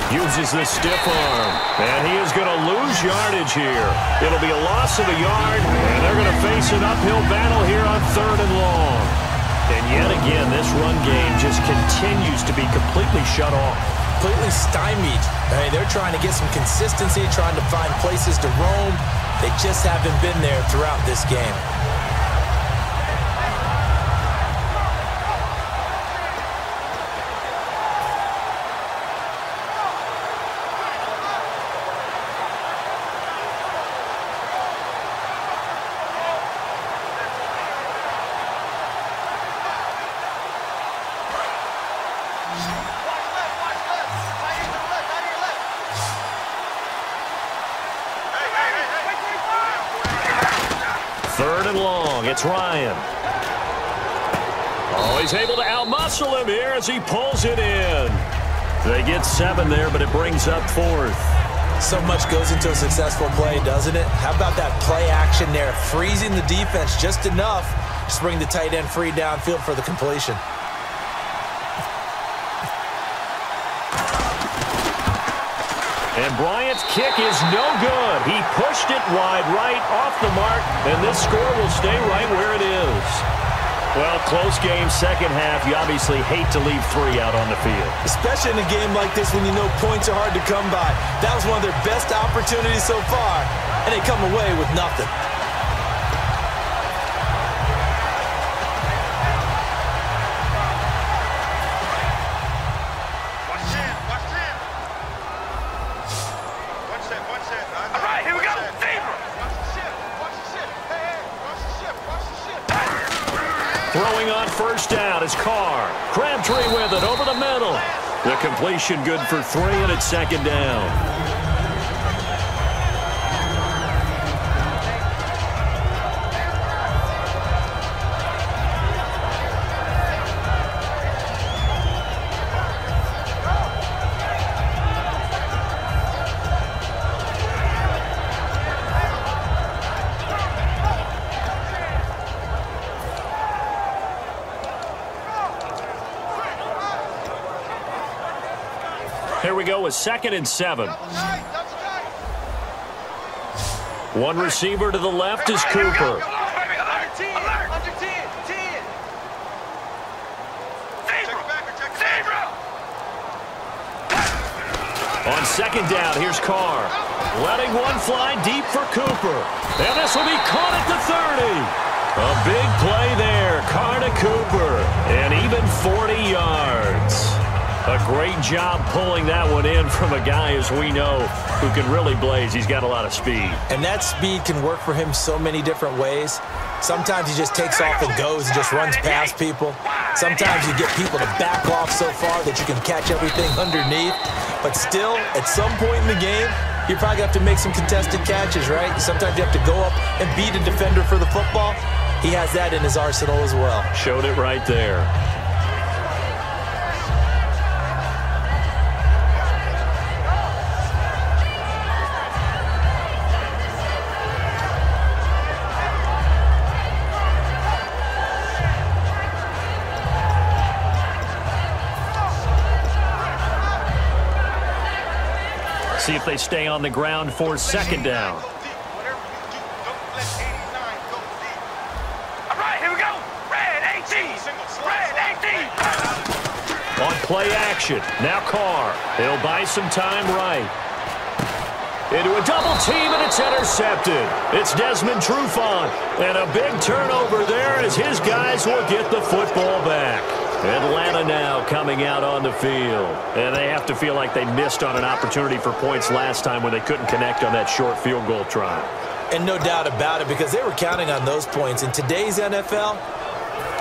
uses the stiff arm, and he is going to lose yardage here. It'll be a loss of a yard, and they're going to face an uphill battle here on 3rd and long. And yet again, this run game just continues to be completely shut off. Completely stymied. I mean, they're trying to get some consistency, trying to find places to roam. They just haven't been there throughout this game. It's Ryan. Oh, he's able to outmuscle him here as he pulls it in. They get 7 there, but it brings up 4th. So much goes into a successful play, doesn't it? How about that play action there? Freezing the defense just enough to bring the tight end free downfield for the completion. And Bryant's kick is no good. He pushed it wide right off the mark, and this score will stay right where it is. Well, close game, second half. You obviously hate to leave 3 out on the field. Especially in a game like this when you know points are hard to come by. That was one of their best opportunities so far, and they come away with nothing. Throwing on first down is Carr. Crabtree with it over the middle. The completion good for 3, and it's 2nd down. Here we go with 2nd and 7. One receiver to the left is Cooper. On 2nd down, here's Carr. Letting one fly deep for Cooper. And this will be caught at the 30. A big play there. Carr to Cooper. And even 40 yards. A great job pulling that one in from a guy, as we know, who can really blaze. He's got a lot of speed. And that speed can work for him so many different ways. Sometimes he just takes off and goes and just runs past people. Sometimes you get people to back off so far that you can catch everything underneath. But still, at some point in the game, you're probably going to have to make some contested catches, right? Sometimes you have to go up and beat a defender for the football. He has that in his arsenal as well. Showed it right there. See if they stay on the ground for second down. Whatever you do, don't let 89 go deep. All right, here we go. Red 18. Red 18. On play action, now Carr. He'll buy some time right. Into a double team, and it's intercepted. It's Desmond Trufant. And a big turnover there as his guys will get the football back. Atlanta now coming out on the field. And they have to feel like they missed on an opportunity for points last time when they couldn't connect on that short field goal try. And no doubt about it, because they were counting on those points. In today's NFL,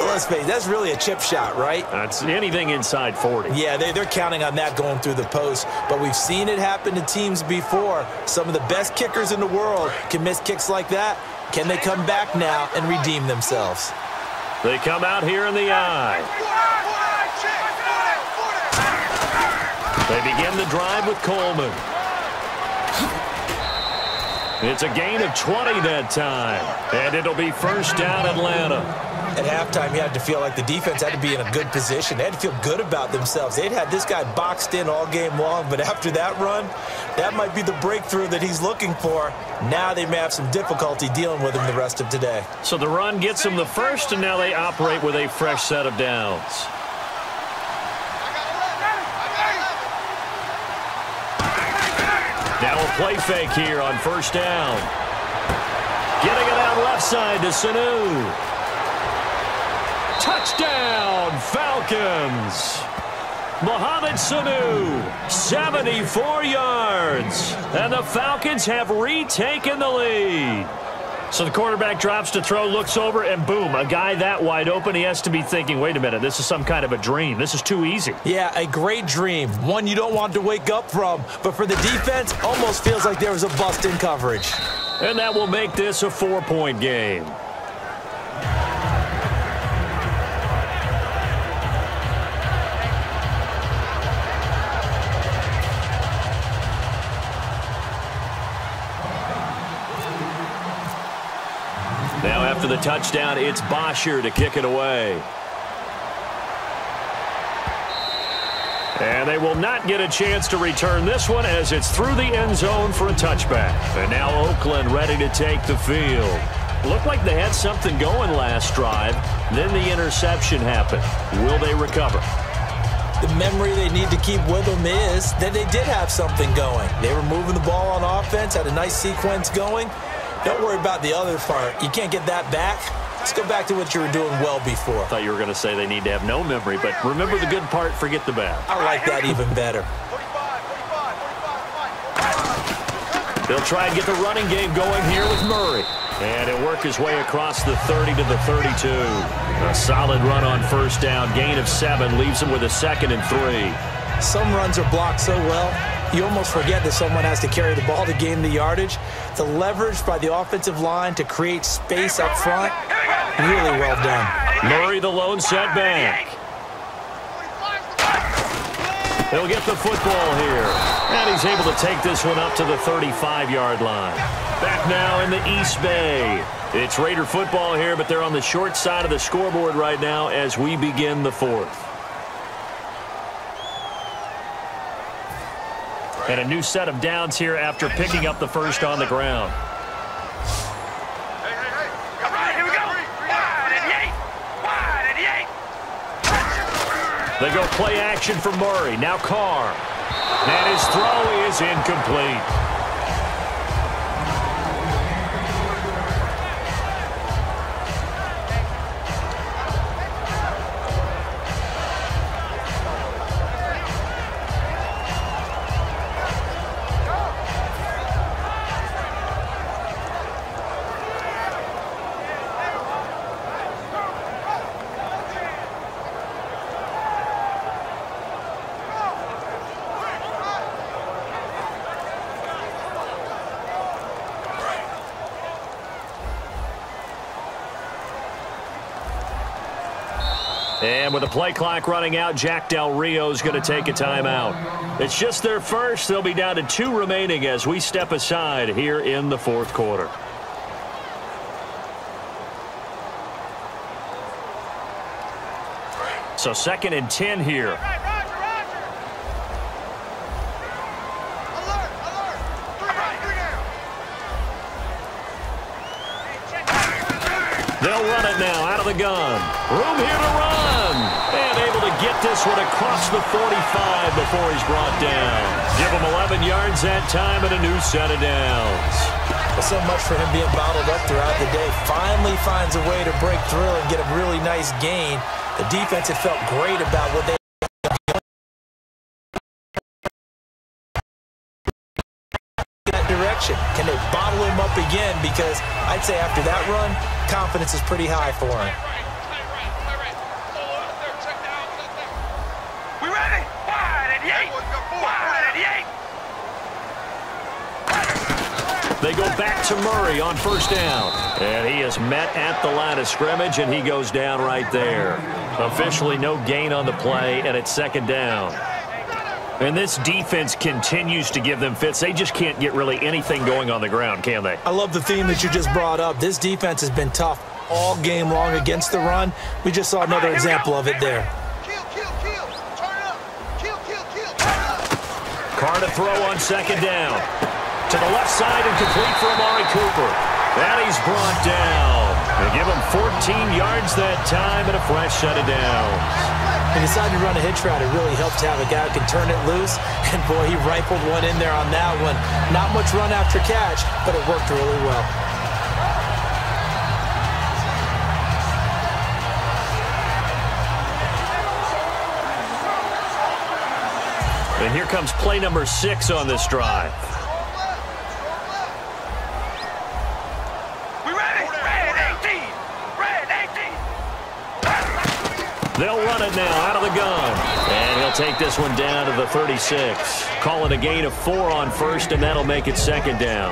let's face it, that's really a chip shot, right? That's anything inside 40. Yeah, they're counting on that going through the post. But we've seen it happen to teams before. Some of the best kickers in the world can miss kicks like that. Can they come back now and redeem themselves? They come out here in the eye. They begin the drive with Coleman. It's a gain of 20 that time. And it'll be first down Atlanta. At halftime, you had to feel like the defense had to be in a good position. They had to feel good about themselves. They'd had this guy boxed in all game long, but after that run, that might be the breakthrough that he's looking for. Now they may have some difficulty dealing with him the rest of today. So the run gets them the first, and now they operate with a fresh set of downs. Now a play fake here on first down. Getting it out left side to Sanu. Touchdown, Falcons! Mohamed Sanu, 74 yards. And the Falcons have retaken the lead. So the quarterback drops to throw, looks over, and boom, a guy that wide open, he has to be thinking, wait a minute, this is some kind of a dream. This is too easy. Yeah, a great dream. One you don't want to wake up from. But for the defense, almost feels like there was a bust in coverage. And that will make this a 4-point game. Now after the touchdown, it's Bosher to kick it away. And they will not get a chance to return this one as it's through the end zone for a touchback. And now Oakland ready to take the field. Looked like they had something going last drive. Then the interception happened. Will they recover? The memory they need to keep with them is that they did have something going. They were moving the ball on offense, had a nice sequence going. Don't worry about the other part. You can't get that back. Let's go back to what you were doing well before. I thought you were going to say they need to have no memory, but remember the good part, forget the bad. I like that even better. 45. They'll try and get the running game going here with Murray. And he'll work his way across the 30 to the 32. A solid run on first down. Gain of 7 leaves him with a 2nd and 3. Some runs are blocked so well, you almost forget that someone has to carry the ball to gain the yardage. The leverage by the offensive line to create space up front, really well done. Murray the lone setback. He'll get the football here. And he's able to take this one up to the 35-yard line. Back now in the East Bay. It's Raider football here, but they're on the short side of the scoreboard right now as we begin the 4th. And a new set of downs here after picking up the first on the ground. Hey. All right, here we go. Wide 88. They go play action for Murray. Now Carr. And his throw is incomplete. And with the play clock running out, Jack Del Rio is going to take a timeout. It's just their first. They'll be down to 2 remaining as we step aside here in the 4th quarter. So 2nd and 10 here. Roger. Alert. They'll run it now out of the gun. Room here to run. And able to get this one across the 45 before he's brought down. Give him 11 yards that time and a new set of downs. Well, so much for him being bottled up throughout the day. Finally finds a way to break through and get a really nice gain. The defense had felt great about what they that direction. Can they bottle him up again? Because I'd say after that run, confidence is pretty high for him. We ready? Wide at the 8. Wide at the 8. They go back to Murray on first down. And he is met at the line of scrimmage, and he goes down right there. Officially no gain on the play, and it's second down. And this defense continues to give them fits. They just can't get really anything going on the ground, can they? I love the theme that you just brought up. This defense has been tough all game long against the run. We just saw another example of it there. Carr to throw on second down. To the left side and complete for Amari Cooper. And he's brought down. They give him 14 yards that time and a fresh set of downs. He decided to run a hitch route. It really helped to have a guy who can turn it loose. And, boy, he rifled one in there on that one. Not much run after catch, but it worked really well. And here comes play number 6 on this drive. They'll run it now out of the gun. And he'll take this one down to the 36. Call it a gain of 4 on first, and that'll make it second down.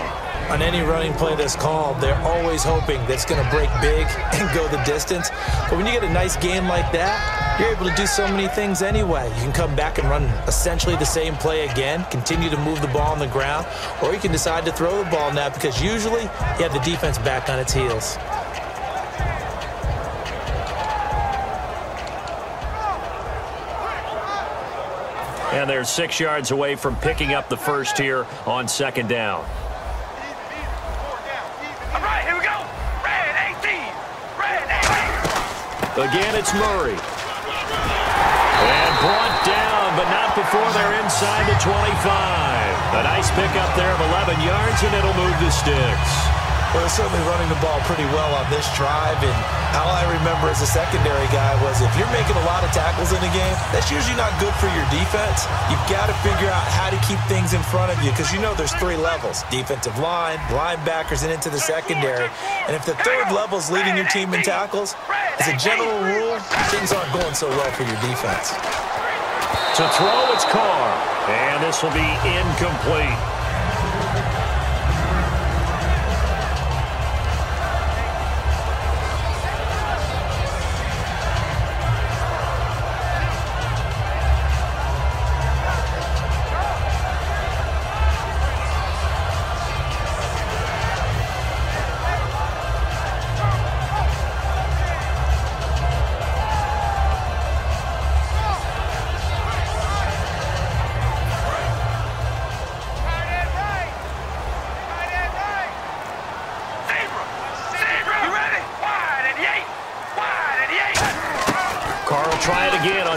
On any running play that's called, they're always hoping that it's going to break big and go the distance. But when you get a nice game like that, you're able to do so many things anyway. You can come back and run essentially the same play again, continue to move the ball on the ground, or you can decide to throw the ball now because usually you have the defense back on its heels. And they're 6 yards away from picking up the first here on second down. All right, here we go. Red 18. Red 18. Again, it's Murray. And brought down, but not before they're inside the 25. A nice pickup there of 11 yards, and it'll move the sticks. Well, they're certainly running the ball pretty well on this drive, and all I remember as a secondary guy was if you're making a lot of tackles in a game, that's usually not good for your defense. You've got to figure out how to keep things in front of you because you know there's 3 levels, defensive line, linebackers, and into the secondary. And if the third level is leading your team in tackles, as a general rule, things aren't going so well for your defense. To throw, it's Carr, and this will be incomplete.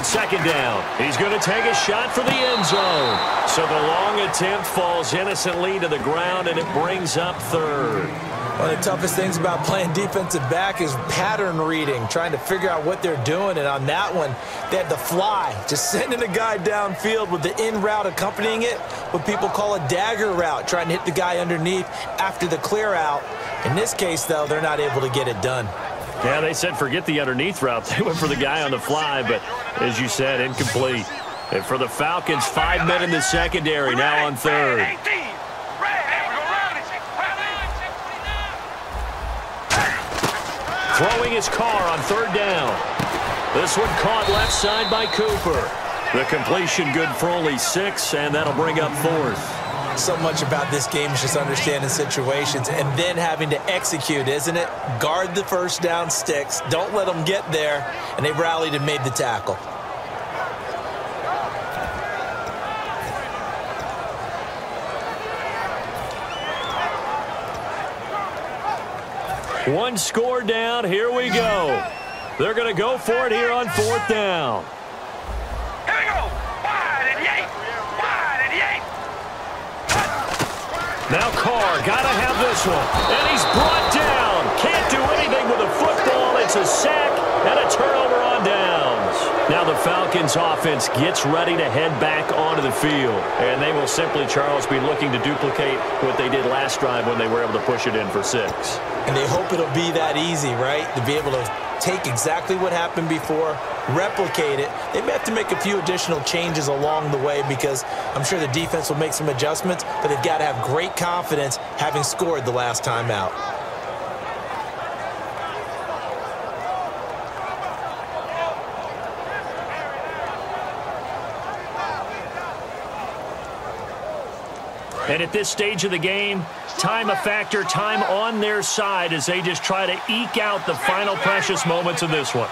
Second down. He's going to take a shot for the end zone. So the long attempt falls innocently to the ground, and it brings up third. One of the toughest things about playing defensive back is pattern reading, trying to figure out what they're doing. And on that one, they had the fly, just sending a guy downfield with the in route accompanying it, what people call a dagger route, trying to hit the guy underneath after the clear out. In this case, though, they're not able to get it done. Yeah, they said forget the underneath route. They went for the guy on the fly, but as you said, incomplete. And for the Falcons, 5 men in the secondary now on third. Throwing his Carr on third down. This one caught left side by Cooper. The completion good for only 6, and that'll bring up fourth. So much about this game is just understanding situations and then having to execute, isn't it? Guard the first down sticks. Don't let them get there. And they rallied and made the tackle. One score down. Here we go. They're going to go for it here on 4th down. Here we go. Wide and yay. Wide and yay. Now Carr got to have this one. And he's brought down. Can't do anything with a football. It's a sack and a turnover on downs. Now the Falcons offense gets ready to head back onto the field. And they will simply, Charles, be looking to duplicate what they did last drive when they were able to push it in for 6. And they hope it'll be that easy, right? To be able to take exactly what happened before, replicate it. They may have to make a few additional changes along the way because I'm sure the defense will make some adjustments, but they've got to have great confidence having scored the last time out. And at this stage of the game, time a factor, time on their side as they just try to eke out the final precious moments of this one.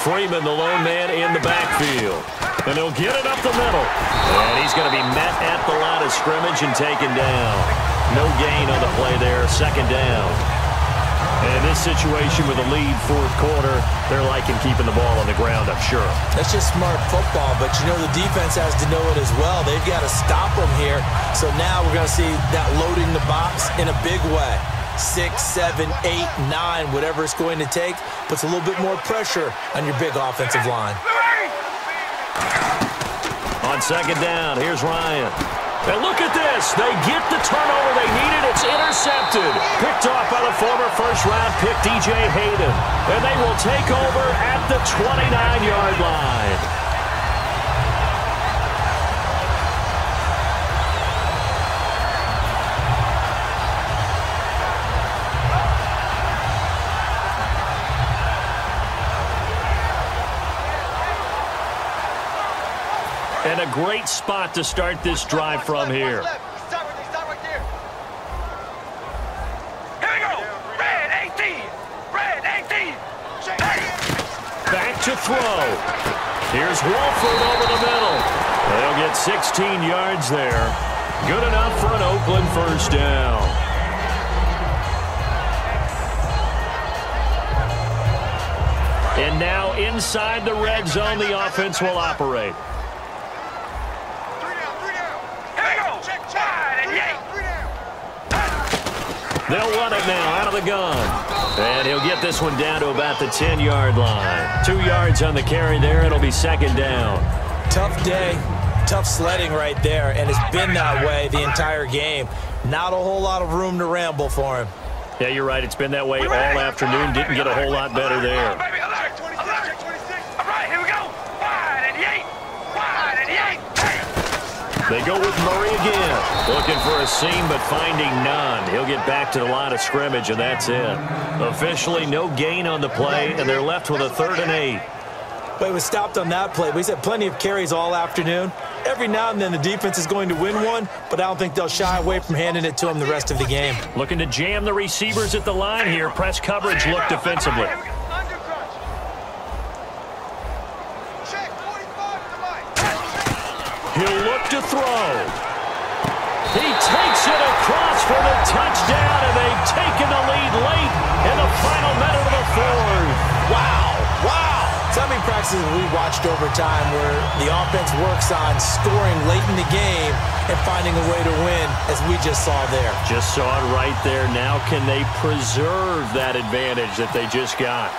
Freeman, the lone man in the backfield. And he'll get it up the middle. And he's going to be met at the line of scrimmage and taken down. No gain on the play there, 2nd down. And in this situation with a lead 4th quarter, they're liking keeping the ball on the ground, I'm sure. That's just smart football, but you know the defense has to know it as well. They've got to stop them here. So now we're going to see that loading the box in a big way. 6, 7, 8, 9, whatever it's going to take, puts a little bit more pressure on your big offensive line. On 2nd down, here's Ryan. And look at this. They get the turnover they needed. It's intercepted. Picked off by the former first-round pick, DJ Hayden. And they will take over at the 29-yard line. And a great spot to start this drive from here. Stop right there. Here we go. Red 18. Red 18. Back to throw. Here's Wolford over the middle. They'll get 16 yards there. Good enough for an Oakland 1st down. And now inside the red zone, the offense will operate. They'll run it now out of the gun. And he'll get this one down to about the 10-yard line. 2 yards on the carry there. It'll be 2nd down. Tough day, tough sledding right there, and it's been that way the entire game. Not a whole lot of room to ramble for him. Yeah, you're right. It's been that way all afternoon. Didn't get a whole lot better there. They go with Murray again. Looking for a seam, but finding none. He'll get back to the line of scrimmage, and that's it. Officially, no gain on the play, and they're left with a 3rd and 8. But he was stopped on that play. We've had plenty of carries all afternoon. Every now and then the defense is going to win one, but I don't think they'll shy away from handing it to him the rest of the game. Looking to jam the receivers at the line here. Press coverage look defensively. He'll look to throw. He takes it across for the touchdown, and they've taken the lead late in the final minute of the 4th. Wow, wow. So many practices we watched over time where the offense works on scoring late in the game and finding a way to win, as we just saw there. Just saw it right there. Now can they preserve that advantage that they just got?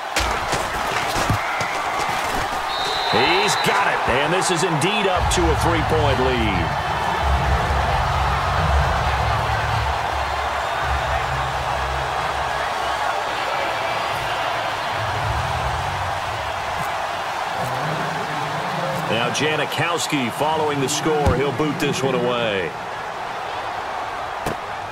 He's got it, and this is indeed up to a 3-point lead. Now Janikowski following the score. He'll boot this one away.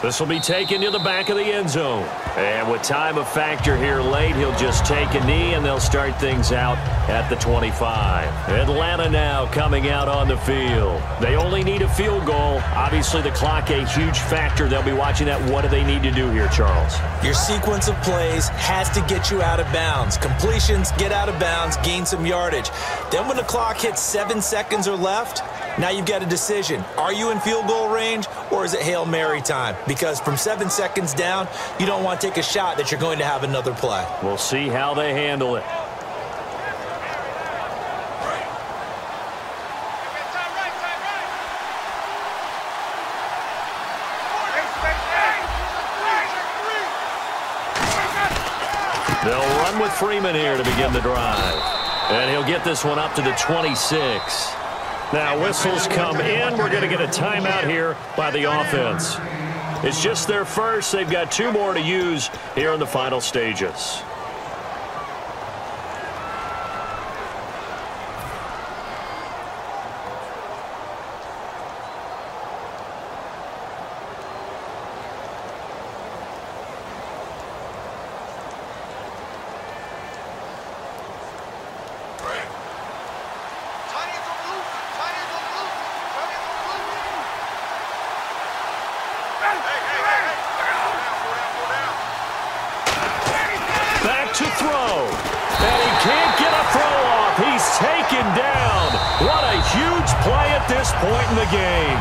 This will be taken to the back of the end zone. And with time of factor here late, he'll just take a knee, and they'll start things out at the 25. Atlanta now coming out on the field. They only need a field goal. Obviously, the clock a huge factor. They'll be watching that. What do they need to do here, Charles? Your sequence of plays has to get you out of bounds. Completions, get out of bounds, gain some yardage. Then when the clock hits 7 seconds or left, now you've got a decision. Are you in field goal range, or is it Hail Mary time? Because from 7 seconds down, you don't want to take a shot that you're going to have another play. We'll see how they handle it. They'll run with Freeman here to begin the drive. And he'll get this one up to the 26. Now whistles come in. We're going to get a timeout here by the offense. It's just their first. They've got 2 more to use here in the final stages. To throw, and he can't get a throw off. He's taken down. What a huge play at this point in the game.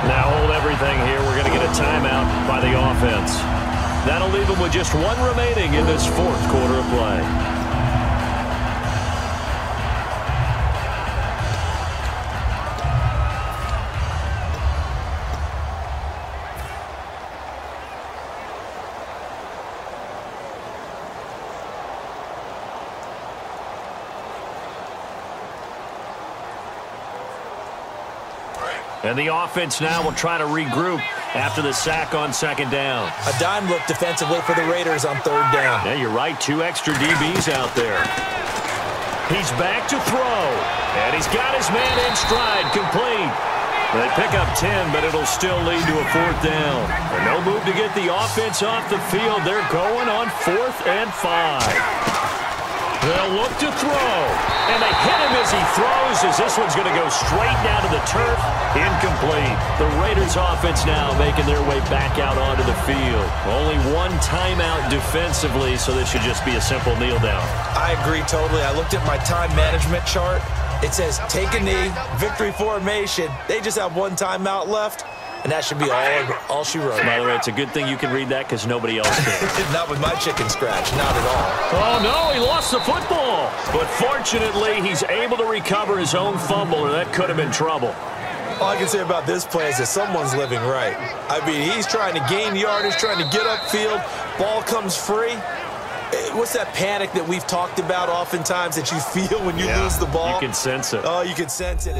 Now hold everything here. We're going to get a timeout by the offense. That'll leave them with just 1 remaining in this 4th quarter of play. And the offense now will try to regroup after the sack on 2nd down. A dime look defensively for the Raiders on 3rd down. Yeah, you're right. 2 extra DBs out there. He's back to throw. And he's got his man in stride, complete. They pick up 10, but it'll still lead to a 4th down. And no move to get the offense off the field. They're going on 4th and 5. They'll look to throw, and they hit him as he throws, as this one's going to go straight down to the turf. Incomplete. The Raiders offense now making their way back out onto the field. Only 1 timeout defensively, so this should just be a simple kneel down. I agree totally. I looked at my time management chart. It says take a knee, victory formation. They just have 1 timeout left. And that should be all she wrote. By the way, it's a good thing you can read that because nobody else can. Not with my chicken scratch. Not at all. Oh, no, he lost the football. But fortunately, he's able to recover his own fumble, or that could have been trouble. All I can say about this play is that someone's living right. I mean, he's trying to gain yardage, trying to get upfield. Ball comes free. What's that panic that we've talked about oftentimes that you feel when you lose the ball? You can sense it. Oh, you can sense it.